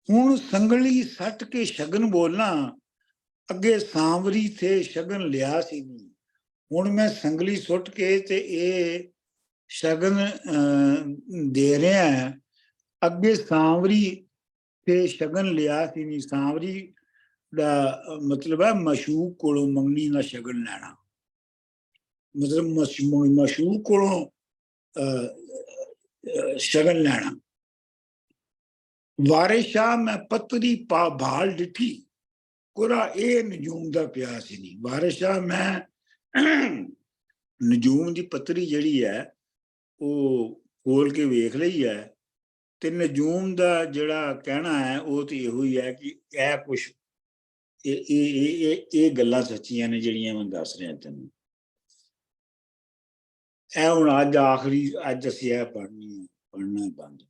ਹੁਣ ਸੰਗਲੀ ਸੱਟ ਕੇ ਸ਼ਗਨ ਬੋਲਾਂ, ਅੱਗੇ ਸਾਂਵਰੀ ਥੇ ਸ਼ਗਨ ਲਿਆ ਸੀ ਨਹੀਂ। ਹੁਣ ਮੈਂ ਸੰਗਲੀ ਸੁੱਟ ਕੇ ਤੇ ਇਹ ਸ਼ਗਨ ਦੇ ਰਿਹਾ, ਅੱਗੇ ਸਾਂਵਰੀ ਤੇ ਸ਼ਗਨ ਲਿਆ ਸੀ ਨਹੀਂ। ਸਾਂਵਰੀ ਦਾ ਮਤਲਬ ਹੈ ਮਸ਼ੂਕ ਕੋਲੋਂ ਮੰਗਣੀ ਦਾ ਸ਼ਗਨ ਲੈਣਾ, ਮਤਲਬ ਮਸ਼ੂਕ ਕੋਲੋਂ ਸ਼ਗਨ ਲੈਣਾ। ਵਾਰਿਸ ਸ਼ਾਹ ਮੈਂ ਪੱਤਰੀ ਪਾ ਭਾਲ ਡਿੱਠੀ, ਕੋਰਾ ਇਹ ਨਜੂਮ ਦਾ ਪਿਆ ਸੀ ਨਹੀਂ। ਵਾਰਿਸ ਸ਼ਾਹ ਮੈਂ ਨਜੂਮ ਦੀ ਪੱਤਰੀ ਜਿਹੜੀ ਹੈ ਉਹ ਖੋਲ ਕੇ ਵੇਖ ਲਈ ਹੈ ਤੇ ਨਜੂਮ ਦਾ ਜਿਹੜਾ ਕਹਿਣਾ ਹੈ ਉਹ ਤੇ ਇਹੋ ਹੀ ਹੈ ਕਿ ਇਹ ਕੁਛ ਇਹ ਗੱਲਾਂ ਸੱਚੀਆਂ ਨੇ ਜਿਹੜੀਆਂ ਮੈਂ ਦੱਸ ਰਿਹਾ ਤੈਨੂੰ। ਇਹ ਹੁਣ ਅੱਜ ਅਸੀਂ ਇਹ ਪੜ੍ਹਨਾ ਬੰਦ।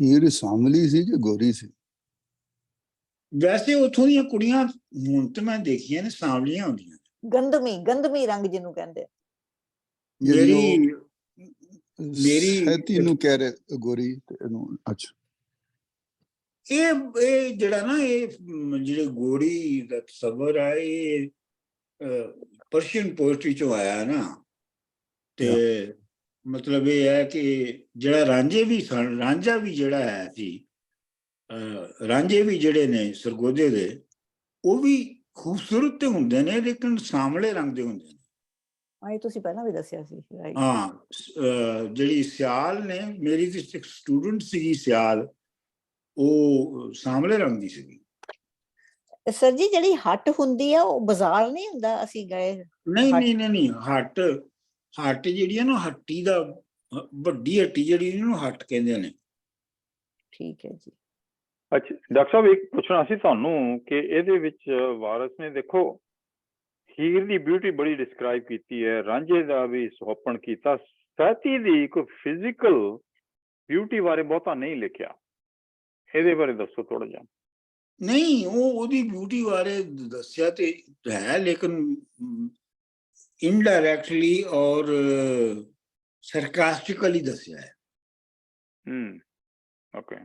ਹੀਰ ਸਾਂਵਲੀ ਸੀ ਕਿ ਗੋਰੀ ਸੀ? ਵੈਸੇ ਉੱਥੋਂ ਦੀਆਂ ਕੁੜੀਆਂ ਹੁਣ ਤੇ ਮੈਂ ਦੇਖੀਆਂ ਨੇ ਸਾਂਵਲੀਆਂ ਹੁੰਦੀਆਂ। ਗੰਧਮੀ ਰੰਗ ਜਿਹਨੂੰ ਕਹਿੰਦੇ। ਮੇਰੀ ਸੈਤੀ ਨੂੰ ਕਹਿ ਰਹੇ ਗੋਰੀ ਤੇ ਇਹਨੂੰ ਅੱਛਾ। ਇਹ ਜਿਹੜਾ ਨਾ ਇਹ ਜਿਹੜੇ ਗੋਰੀ ਦਾ ਤਸਵਰ ਹੈ ਇਹ ਪਰਸ਼ੀਅਨ ਪੋਇਟਰੀ ਚੋਂ ਆਇਆ ਨਾ। ਤੇ ਮਤਲਬ ਇਹ ਹੈ ਕਿ ਜਿਹੜਾ ਰਾਂਝਾ ਵੀ ਜਿਹੜਾ ਹੈ ਸੀ, ਰਾਂਝੇ ਵੀ ਜਿਹੜੇ ਨੇ ਸਰਗੋਧੇ ਦੇ ਉਹ ਵੀ ਖੂਬਸੂਰਤ ਤੇ ਹੁੰਦੇ ਨੇ ਲੇਕਿਨ ਸਾਂਵਲੇ ਰੰਗ ਦੇ ਹੁੰਦੇ ਨੇ। ਇਹ ਤੁਸੀਂ ਪਹਿਲਾਂ ਵੀ ਦੱਸਿਆ ਸੀ। ਹਾਂ, ਜਿਹੜੀ ਸਿਆਲ ਨੇ ਮੇਰੀ ਤੇ ਇੱਕ ਸਟੂਡੈਂਟ ਸੀਗੀ ਸਿਆਲ, ਉਹ ਸਾਂਵਲੇ ਰੰਗ ਦੀ ਸੀਗੀ। ਸਰ ਜੀ ਜਿਹੜੀ ਹੱਟ ਹੁੰਦੀ ਆ ਉਹ ਬਾਜ਼ਾਰ ਨਹੀਂ ਹੁੰਦਾ? ਅਸੀਂ ਗਏ ਨਹੀਂ ਹੱਟ ਜਿਹੜੀ ਹੈ ਨਾ, ਹੱਟੀ ਦਾ ਵੱਡੀ ਹੱਟੀ ਜਿਹੜੀ ਇਹਨੂੰ ਹੱਟ ਕਹਿੰਦੇ ਨੇ। ਠੀਕ ਹੈ ਜੀ। ਅੱਛਾ ਡਾਕਟਰ ਸਾਹਿਬ ਇੱਕ ਪੁੱਛਣਾ ਸੀ ਤੁਹਾਨੂੰ ਕਿ ਇਹਦੇ ਵਿੱਚ ਵਾਰਿਸ ਨੇ ਦੇਖੋ ਹੀਰ ਦੀ ਬਿਊਟੀ ਬੜੀ ਡਿਸਕ੍ਰਾਈਬ ਕੀਤੀ ਹੈ, ਰਾਂਝੇ ਦਾ ਵੀ ਸੁਹੱਪਣ ਕੀਤਾ, ਸੈਤੀ ਦੀ ਕੋਈ ਫਿਜ਼ੀਕਲ ਬਿਊਟੀ ਬਾਰੇ ਬਹੁਤਾ ਨਹੀਂ ਲਿਖਿਆ, ਇਹਦੇ ਬਾਰੇ ਦੱਸੋ ਥੋੜਾ ਜਿਹਾ। ਨਹੀਂ, ਉਹ ਉਹਦੀ ਬਿਊਟੀ ਬਾਰੇ ਦੱਸਿਆ ਤੇ ਹੈ, ਲੇਕਿਨ ਇਨਡਾਇਰੈਕਟਲੀ ਔਰ ਸਰਕਾਸਟਿਕਲੀ ਦੱਸਿਆ ਹੈ। ਓਕੇ।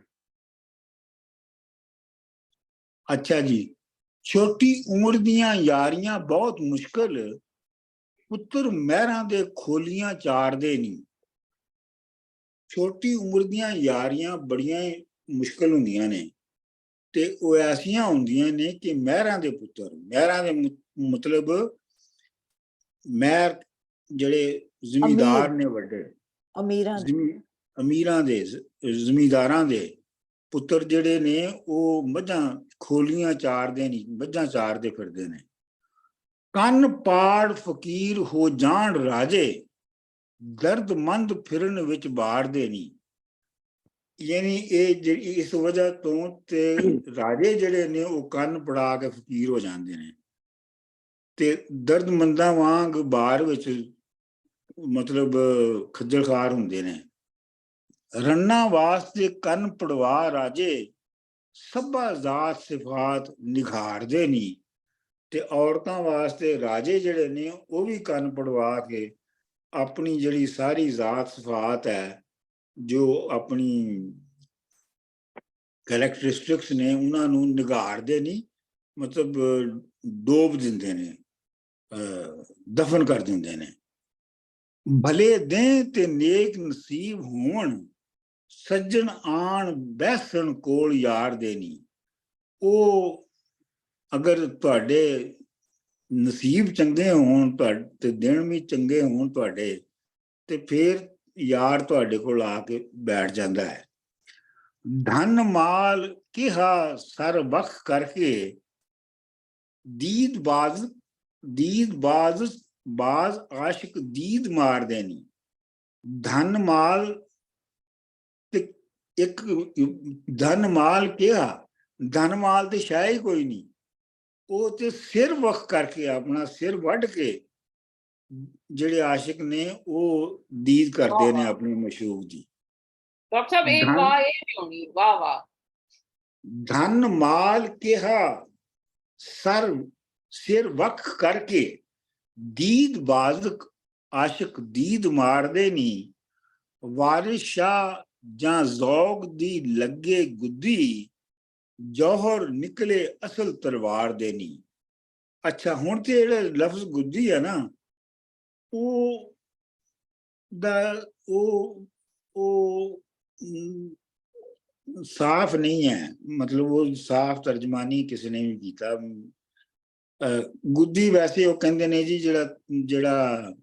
ਅੱਛਾ ਜੀ, ਛੋਟੀ ਉਮਰ ਦੀਆਂ ਯਾਰੀਆਂ ਬਹੁਤ ਮੁਸ਼ਕਲ, ਪੁੱਤਰ ਮਹਿਰਾਂ ਦੇ ਖੋਲੀਆਂ ਚਾਰਦੇ ਨਹੀਂ। ਛੋਟੀ ਉਮਰ ਦੀਆਂ ਯਾਰੀਆਂ ਬੜੀਆਂ ਮੁਸ਼ਕਲ ਹੁੰਦੀਆਂ ਨੇ, ਤੇ ਉਹ ਐਸੀਆਂ ਹੁੰਦੀਆਂ ਨੇ ਕਿ ਮਹਿਰਾਂ ਦੇ ਪੁੱਤਰ, ਮਹਿਰਾਂ ਦੇ ਮਤਲਬ ਮਹਿਰ ਜਿਹੜੇ ਜ਼ਿਮੀਦਾਰ ਨੇ, ਵੱਡੇ ਅਮੀਰਾਂ ਦੇ, ਜ਼ਿਮੀਦਾਰਾਂ ਦੇ ਪੁੱਤਰ ਜਿਹੜੇ ਨੇ ਉਹ ਮੱਝਾਂ ਖੋਲੀਆਂ ਚਾਰਦੇ ਨਹੀਂ, ਮੱਝਾਂ ਚਾਰਦੇ ਫਿਰਦੇ ਨੇ। ਕੰਨ ਪਾੜ ਫਕੀਰ ਹੋ ਜਾਣ ਰਾਜੇ, ਦਰਦਮੰਦ ਫਿਰਨ ਵਿੱਚ ਬਾੜਦੇ ਨਹੀਂ। ਯਾਨੀ ਇਹ ਇਸ ਵਜ੍ਹਾ ਤੋਂ ਤੇ ਰਾਜੇ ਜਿਹੜੇ ਨੇ ਉਹ ਕੰਨ ਪੜਾ ਕੇ ਫਕੀਰ ਹੋ ਜਾਂਦੇ ਨੇ, ਤੇ ਦਰਦਮੰਦਾਂ ਵਾਂਗ ਬਾਹਰ ਵਿੱਚ ਮਤਲਬ ਖੱਜਲ ਖਾਰ ਹੁੰਦੇ ਨੇ। ਰੰਨਾ ਵਾਸਤੇ ਕੰਨ ਪੜਵਾ ਰਾਜੇ, ਸਭਾ ਜ਼ਾਤ ਸਿਫਾਤ ਨਿਖਾਰਦੇ ਨਹੀਂ। ਤੇ ਔਰਤਾਂ ਵਾਸਤੇ ਰਾਜੇ ਜਿਹੜੇ ਨੇ ਉਹ ਵੀ ਕੰਨ ਪੜਵਾ ਕੇ ਆਪਣੀ ਜਿਹੜੀ ਸਾਰੀ ਜ਼ਾਤ ਸਿਫਾਤ ਹੈ, ਜੋ ਆਪਣੀ ਕੈਰੈਕਟਰਿਸਟਿਕਸ ਨੇ, ਉਹਨਾਂ ਨੂੰ ਨਿਗਾਰਦੇ ਨਹੀਂ, ਮਤਲਬ ਡੋਬ ਦਿੰਦੇ ਨੇ, ਦਫਨ ਕਰ ਦਿੰਦੇ ਨੇ। ਭਲੇ ਦੇ ਤੇ ਨੇਕ ਨਸੀਬ ਹੋਣ, ਸੱਜਣ ਆਣ ਬੈਸਣ ਕੋਲ ਯਾਰ ਦੇ ਨਹੀਂ। ਉਹ ਅਗਰ ਤੁਹਾਡੇ ਨਸੀਬ ਚੰਗੇ ਹੋਣ, ਤੇ ਦਿਨ ਵੀ ਚੰਗੇ ਹੋਣ ਤੁਹਾਡੇ, ਤੇ ਫਿਰ ਯਾਰ ਤੁਹਾਡੇ ਕੋਲ ਆ ਕੇ ਬੈਠ ਜਾਂਦਾ ਹੈ। ਧਨ ਮਾਲ ਕਿਹਾ ਸਰ ਬਖ ਕਰਕੇ, ਦੀਦ ਬਾਜ਼ ਆਸ਼ਿਕ ਦੀਦ ਮਾਰਦੇ ਨਹੀਂ। ਧਨ ਮਾਲ ਤੇ ਇੱਕ ਧਨ ਮਾਲ ਕਿਹਾ, ਧਨ ਮਾਲ ਤੇ ਸ਼ਾਇਦ ਹੀ ਕੋਈ ਨਹੀਂ, ਉਹ ਤੇ ਸਿਰ ਵਖ ਕਰਕੇ, ਆਪਣਾ ਸਿਰ ਵੱਢ ਕੇ ਜਿਹੜੇ ਆਸ਼ਿਕ ਨੇ ਉਹ ਦੀਦ ਕਰਦੇ ਨੇ ਆਪਣੀ ਮਸ਼ੂਕ ਦੀ। ਡਾਕਟਰ ਸਾਹਿਬ ਇੱਕ ਵਾਹ ਇਹ ਵੀ ਹੋਣੀ, ਵਾਹ ਵਾਹ। ਧਨ ਮਾਲ ਕਿਹਾ ਸਿਰ ਵਖ ਕਰਕੇ, ਦੀਦ ਬਾਜ਼ ਆਸ਼ਿਕ ਦੀਦ ਮਾਰਦੇ ਨਹੀਂ। ਵਾਰਿਸ ਸ਼ਾਹ ਜਾਂ ਜ਼ੌਕ ਦੀ ਲੱਗੇ ਗੁੱਦੀ, ਜੌਹਰ ਨਿਕਲੇ ਅਸਲ ਤਲਵਾਰ ਦੇ ਨਹੀਂ। ਅੱਛਾ, ਹੁਣ ਤੇ ਜਿਹੜਾ ਲਫ਼ਜ਼ ਗੁੱਦੀ ਹੈ ਨਾ, ਉਹ ਸਾਫ਼ ਨਹੀਂ ਹੈ, ਮਤਲਬ ਉਹ ਸਾਫ਼ ਤਰਜਮਾਨੀ ਕਿਸੇ ਨੇ ਵੀ ਕੀਤਾ। ਗੁੱਦੀ ਵੈਸੇ ਉਹ ਕਹਿੰਦੇ ਨੇ ਜੀ, ਜਿਹੜਾ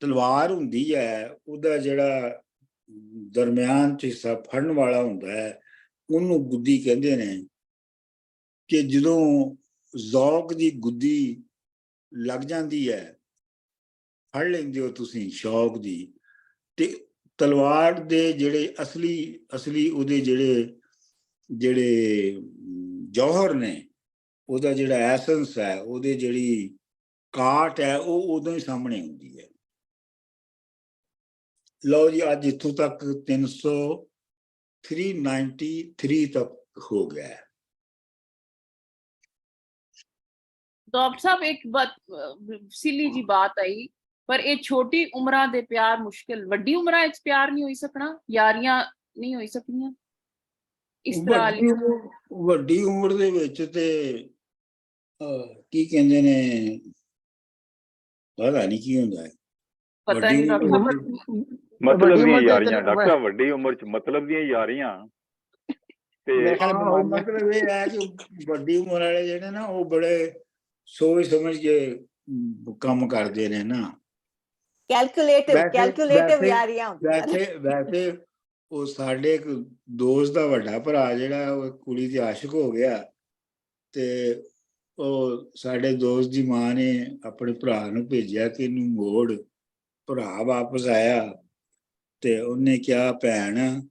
ਤਲਵਾਰ ਹੁੰਦੀ ਹੈ, ਉਹਦਾ ਜਿਹੜਾ ਦਰਮਿਆਨ 'ਚ ਹਿੱਸਾ ਫੜਨ ਵਾਲਾ ਹੁੰਦਾ ਹੈ, ਉਹਨੂੰ ਗੁੱਦੀ ਕਹਿੰਦੇ ਨੇ। ਕਿ ਜਦੋਂ ਜ਼ੌਕ ਦੀ ਗੁੱਦੀ ਲੱਗ ਜਾਂਦੀ ਹੈ, ਫੜ ਲੈਂਦੇ ਹੋ ਤੁਸੀਂ ਸ਼ੌਕ ਦੀ, ਤੇ ਤਲਵਾਰ ਦੇ ਜਿਹੜੇ ਅਸਲੀ ਉਹਦੇ ਜਿਹੜੇ ਜੌਹਰ ਨੇ, ਉਹਦਾ ਜਿਹੜਾ ਐਸੈਂਸ ਹੈ, ਉਹਦੇ ਜਿਹੜੀ ਕਾਟ ਹੈ, ਉਹ ਉਦੋਂ ਹੀ ਸਾਹਮਣੇ ਆਉਂਦੀ ਹੈ। ਲਓ ਜੀ, ਅੱਜ ਇੱਥੋਂ ਤੱਕ 393 ਤੱਕ ਹੋ ਗਿਆ ਹੈ। डॉक्टर साहब एक बात सिली जी बात आई, पर ये छोटी उम्रां दे प्यार मुश्किल, वड्डी उम्रां विच प्यार नहीं होई सकना, यारियां नहीं होई सकनियां इस तरह। ਵੱਡੀ ਉਮਰ ਦੇ ਵਿੱਚ ਤੇ ਕੀ ਕਹਿੰਦੇ ਨੇ, ਪਤਾ ਨਹੀਂ ਕੀ ਹੁੰਦਾ ਹੈ। ਪਤਾ ਨਹੀਂ ਡਾਕਟਰ ਸਾਹਿਬ, ਮਤਲਬ ਦੀਆਂ ਯਾਰੀਆਂ ਡਾਕਟਰ ਸਾਹਿਬ, ਵੱਡੀ ਉਮਰ 'ਚ ਮਤਲਬ ਦੀਆਂ ਯਾਰੀਆਂ। ਤੇ ਮਤਲਬ ਇਹ ਹੈ ਕਿ ਵੱਡੀ ਉਮਰ ਵਾਲੇ ਜਿਹੜੇ ਨਾ, ਉਹ ਬੜੇ ਸੋਚ ਸਮਝ ਕੇ ਕੰਮ ਕਰਦੇ ਨੇ ਨਾ, ਕੈਲਕੂਲੇਟਿਵ ਯਾਰੀਆਂ ਹੁੰਦੀਆਂ। ਵੈਸੇ ਉਹ ਸਾਡੇ ਇੱਕ ਦੋਸਤ ਦਾ ਵੱਡਾ ਭਰਾ ਜਿਹੜਾ, ਉਹ ਕੁੜੀ ਤੇ ਆਸ਼ਿਕ ਹੋ ਗਿਆ, ਤੇ ਉਹ ਸਾਡੇ ਦੋਸਤ ਦੀ ਮਾਂ ਨੇ ਆਪਣੇ ਭਰਾ ਨੂੰ ਭੇਜਿਆ ਕਿ ਇਹਨੂੰ ਮੋੜ। ਭਰਾ ਵਾਪਸ ਆਇਆ ਤੇ ਉਹਨੇ ਕਿਹਾ, ਭੈਣ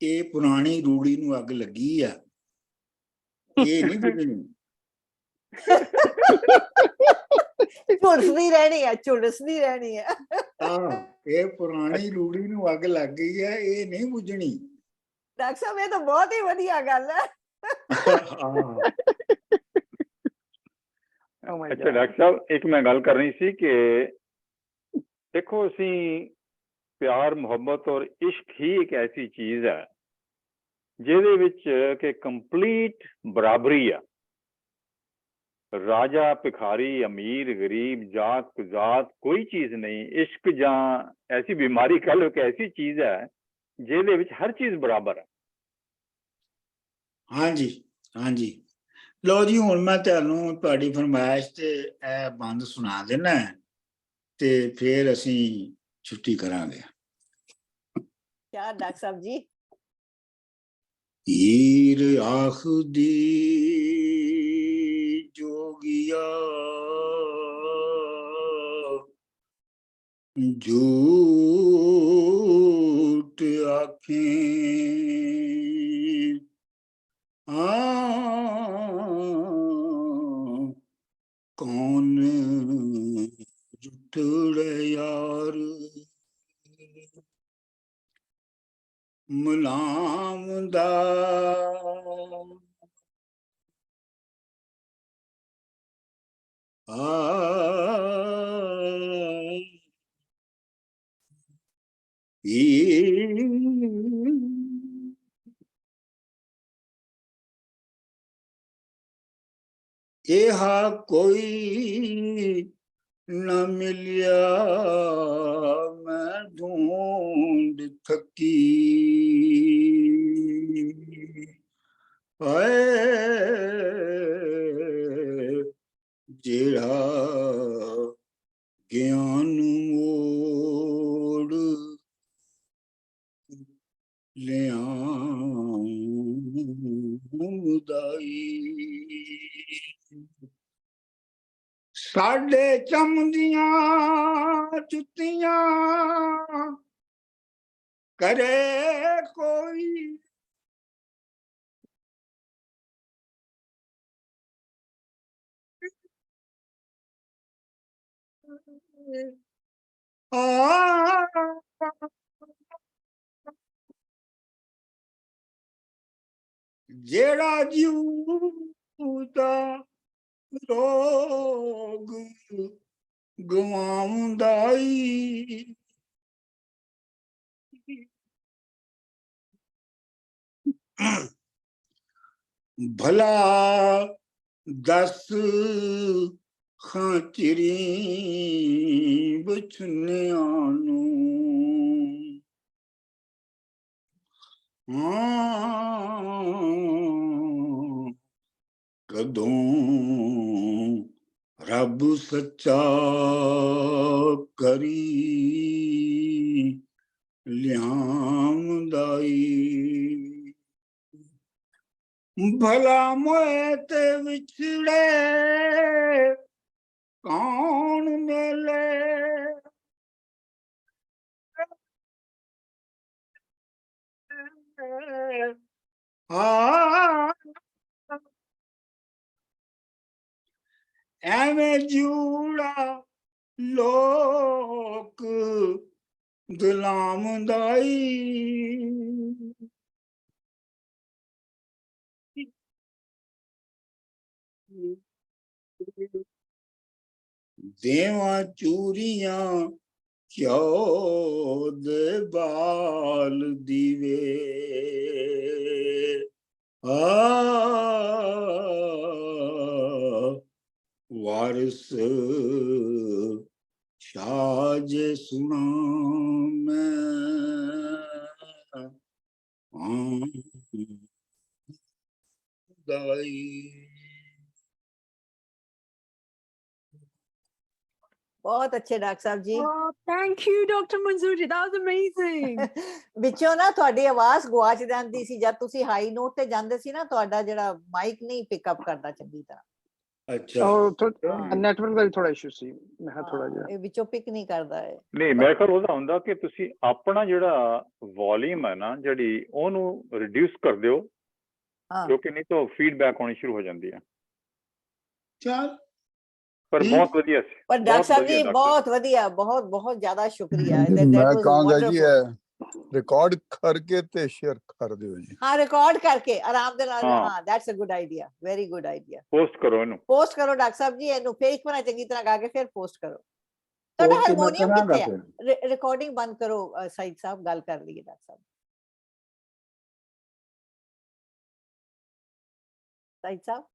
ਇਹ ਪੁਰਾਣੀ ਰੂੜੀ ਨੂੰ ਅੱਗ ਲੱਗੀ ਆ, ਇਹ ਨਹੀਂ ਬੁਝਣੀ। ਝੁਲਸਦੀ ਰਹਿਣੀ ਹੈ, ਝੁਲਸਦੀ ਰਹਿਣੀ ਹੈ। ਇਹ ਪੁਰਾਣੀ ਰੂੜੀ ਨੂੰ ਅੱਗ ਲੱਗ ਗਈ ਹੈ, ਇਹ ਨਹੀਂ ਬੁਝਣੀ। ਡਾਕਟਰ ਸਾਹਿਬ ਇਹ ਤਾਂ ਬਹੁਤ ਹੀ ਵਧੀਆ ਗੱਲ ਹੈ। ਅੱਛਾ ਡਾਕਟਰ ਸਾਹਿਬ, ਇੱਕ ਮੈਂ ਗੱਲ ਕਰਨੀ ਸੀ ਕਿ ਦੇਖੋ ਅਸੀਂ ਪਿਆਰ ਮੁਹੱਬਤ ਔਰ ਇਸ਼ਕ ਹੀ ਇੱਕ ਐਸੀ ਚੀਜ਼ ਹੈ ਜਿਹਦੇ ਵਿੱਚ ਕਿ ਕੰਪਲੀਟ ਬਰਾਬਰੀ ਆ। ਰਾਜਾ ਭਿਖਾਰੀ, ਅਮੀਰ ਗਰੀਬ, ਜਾਤ ਕੁਜ਼ਾਤ ਕੋਈ ਚੀਜ਼ ਨਹੀਂ। ਇਸ਼ਕ ਜਾਂ ਐਸੀ ਬਿਮਾਰੀ ਕਹ ਲਓ ਕਿ ਐਸੀ ਚੀਜ਼ ਹੈ ਜਿਹਦੇ ਵਿੱਚ ਹਰ ਚੀਜ਼ ਬਰਾਬਰ ਹੈ। ਹਾਂਜੀ ਹਾਂਜੀ, ਲਓ ਜੀ, ਹੁਣ ਮੈਂ ਤੁਹਾਨੂੰ ਤੁਹਾਡੀ ਫਰਮਾਇਸ਼ ਤੇ ਇਹ ਬੰਦ ਸੁਣਾ ਦੇਣਾ ਤੇ ਫਿਰ ਅਸੀਂ ਛੁੱਟੀ ਕਰਾਂਗੇ। ਕਿਆ ਡਾਕਟਰ ਸਾਹਿਬ ਜੀ? ਹੀਰ ਆਖਦੀ ਜੋਗੀਆ ਝੂਠ ਆਖੇ, ਕੌਣ ਰੁੱਠੜੇ ਯਾਰ ਮੁਲਾਮ ਦਾ, ਇਹ ਕੋਈ ਨਾ ਮਿਲਿਆ ਮੈਂ ਢੂੰਡ ਥੱਕੀ, ਜਿਹੜਾ ਗਿਆਨ ਮੋੜ ਲਿਆਉਂਦਾਈ। ਸਾਡੇ ਚਮਦੀਆਂ ਜੁੱਤੀਆਂ ਕਰੇ ਕੋਈ, ਜਿਹੜਾ ਜੀਉ ਦਾ ਰੋਗ ਗਵਾਉਂਦਾ ਈ, ਭਲਾ ਦਸ ਖਾਚਰੀ ਬਚਨਿਆਂ ਨੂੰ, ਕਦੋਂ ਰੱਬ ਸੱਚਾ ਕਰੀ ਲਿਆਉਂਦਾ ਈ। ਭਲਾ ਮੋਏ ਤੇ ਵਿਛੜੇ ਕੌਣ ਮਿਲੇ, ਐਵੇਂ ਜੂੜਾ ਲੋਕ ਗੁਲਾਮਦਾ ਈ। ਦੇਵਾਂ ਚੂਰੀਆਂ ਘਿਓ ਦੇ ਬਾਲ ਦੀਵੇ, ਵਾਰਿਸ ਸ਼ਾਹ ਜੇ ਸੁਣਾ ਮੈਂ ਦਾਈ। ਬਹੁਤ ਅੱਛੇ doctor Sahib ji. Oh, thank you, Dr. Manzoor ji. That was amazing. ਵਿੱਚੋਂ ਨਾ ਤੁਹਾਡੀ ਆਵਾਜ਼ ਗਵਾਚ ਜਾਂਦੀ ਸੀ ਜਦ ਤੁਸੀਂ ਹਾਈ ਨੋਟ ਤੇ ਜਾਂਦੇ ਸੀ ਨਾ, ਤੁਹਾਡਾ ਜਿਹੜਾ ਮਾਈਕ ਨਹੀਂ ਪਿਕਅਪ ਕਰਦਾ ਚੰਗੀ ਤਰ੍ਹਾਂ। ਅੱਛਾ ਉਹ ਹਾਂ। ਨੈਟਵਰਕ ਦਾ ਵੀ ਥੋੜਾ ਇਸ਼ੂ ਸੀ, ਮੈਂ ਕਿਹਾ ਥੋੜਾ ਹਾਂ, ਜਿਹਾ। ਇਹ ਵਿੱਚੋਂ ਪਿਕ ਨਹੀਂ ਕਰਦਾ ਹੈ। ਨਹੀਂ ਮੇਰੇ ਖਿਆਲ ਉਹਦਾ ਹੁੰਦਾ ਕਿ ਤੁਸੀਂ ਆਪਣਾ ਜਿਹੜਾ ਵੋਲਿਊਮ ਹੈ ਨਾ ਜਿਹੜੀ ਉਹਨੂੰ ਰਿਡਿਊਸ ਕਰ ਦਿਓ, ਹਾਂ ਕਿਉਂਕਿ ਨਹੀਂ ਤਾਂ ਫੀਡਬੈਕ ਆਉਣੀ ਸ਼ੁਰੂ ਹੋ ਜਾਂਦੀ ਹੈ। ਚੱਲ ਪਰ ਠੀਕ। ਬਹੁਤ ਵਧੀਆ ਸੀ, ਪਰ ਡਾਕਟਰ ਬਹੁਤ ਸਾਹਿਬ ਵਧੀਆ ਜੀ ਡਾਕਟਰ। ਬਹੁਤ ਵਧੀਆ, ਬਹੁਤ ਬਹੁਤ ਜ਼ਿਆਦਾ ਸ਼ੁਕਰੀਆ। ਜੀ, that ਮੈਂ was ਕਹਾਂਗਾ ਜੀ wonderful। ਇਹ ਰਿਕਾਰਡ ਕਰਕੇ ਤੇ ਸ਼ੇਅਰ ਕਰ ਦਿਓ ਜੀ। ਹਾਂ ਰਿਕਾਰਡ ਕਰਕੇ ਆਰਾਮ ਦੇ ਨਾਲ। ਹਾਂ। ਹਾਂ that's a good idea, very good idea. Post ਕਰੋ ਇਹਨੂੰ। ਪੋਸਟ ਕਰੋ ਡਾਕਟਰ ਸਾਹਿਬ ਜੀ ਇਹਨੂੰ, ਫਿਰ ਇੱਕ ਵਾਰ ਚੰਗੀ ਤਰ੍ਹਾਂ ਗਾ ਕੇ ਫਿਰ ਪੋਸਟ ਕਰੋ। ਤੁਹਾਡਾ Okay, ਮੈਂ ਹਾਰਮੋਨੀਅਮ ਕਰਾਂਗਾ ਕਿੱਥੇ ਫਿਰ। ਹੈ? ਰਿਕਾਰਡਿੰਗ ਬੰਦ ਕਰੋ ਸਾਈਦ ਸਾਹਿਬ, ਗੱਲ ਕਰ ਲਈਏ ਡਾਕਟਰ ਸਾਹਿਬ। ਸਾਈਦ ਸਾਹਿਬ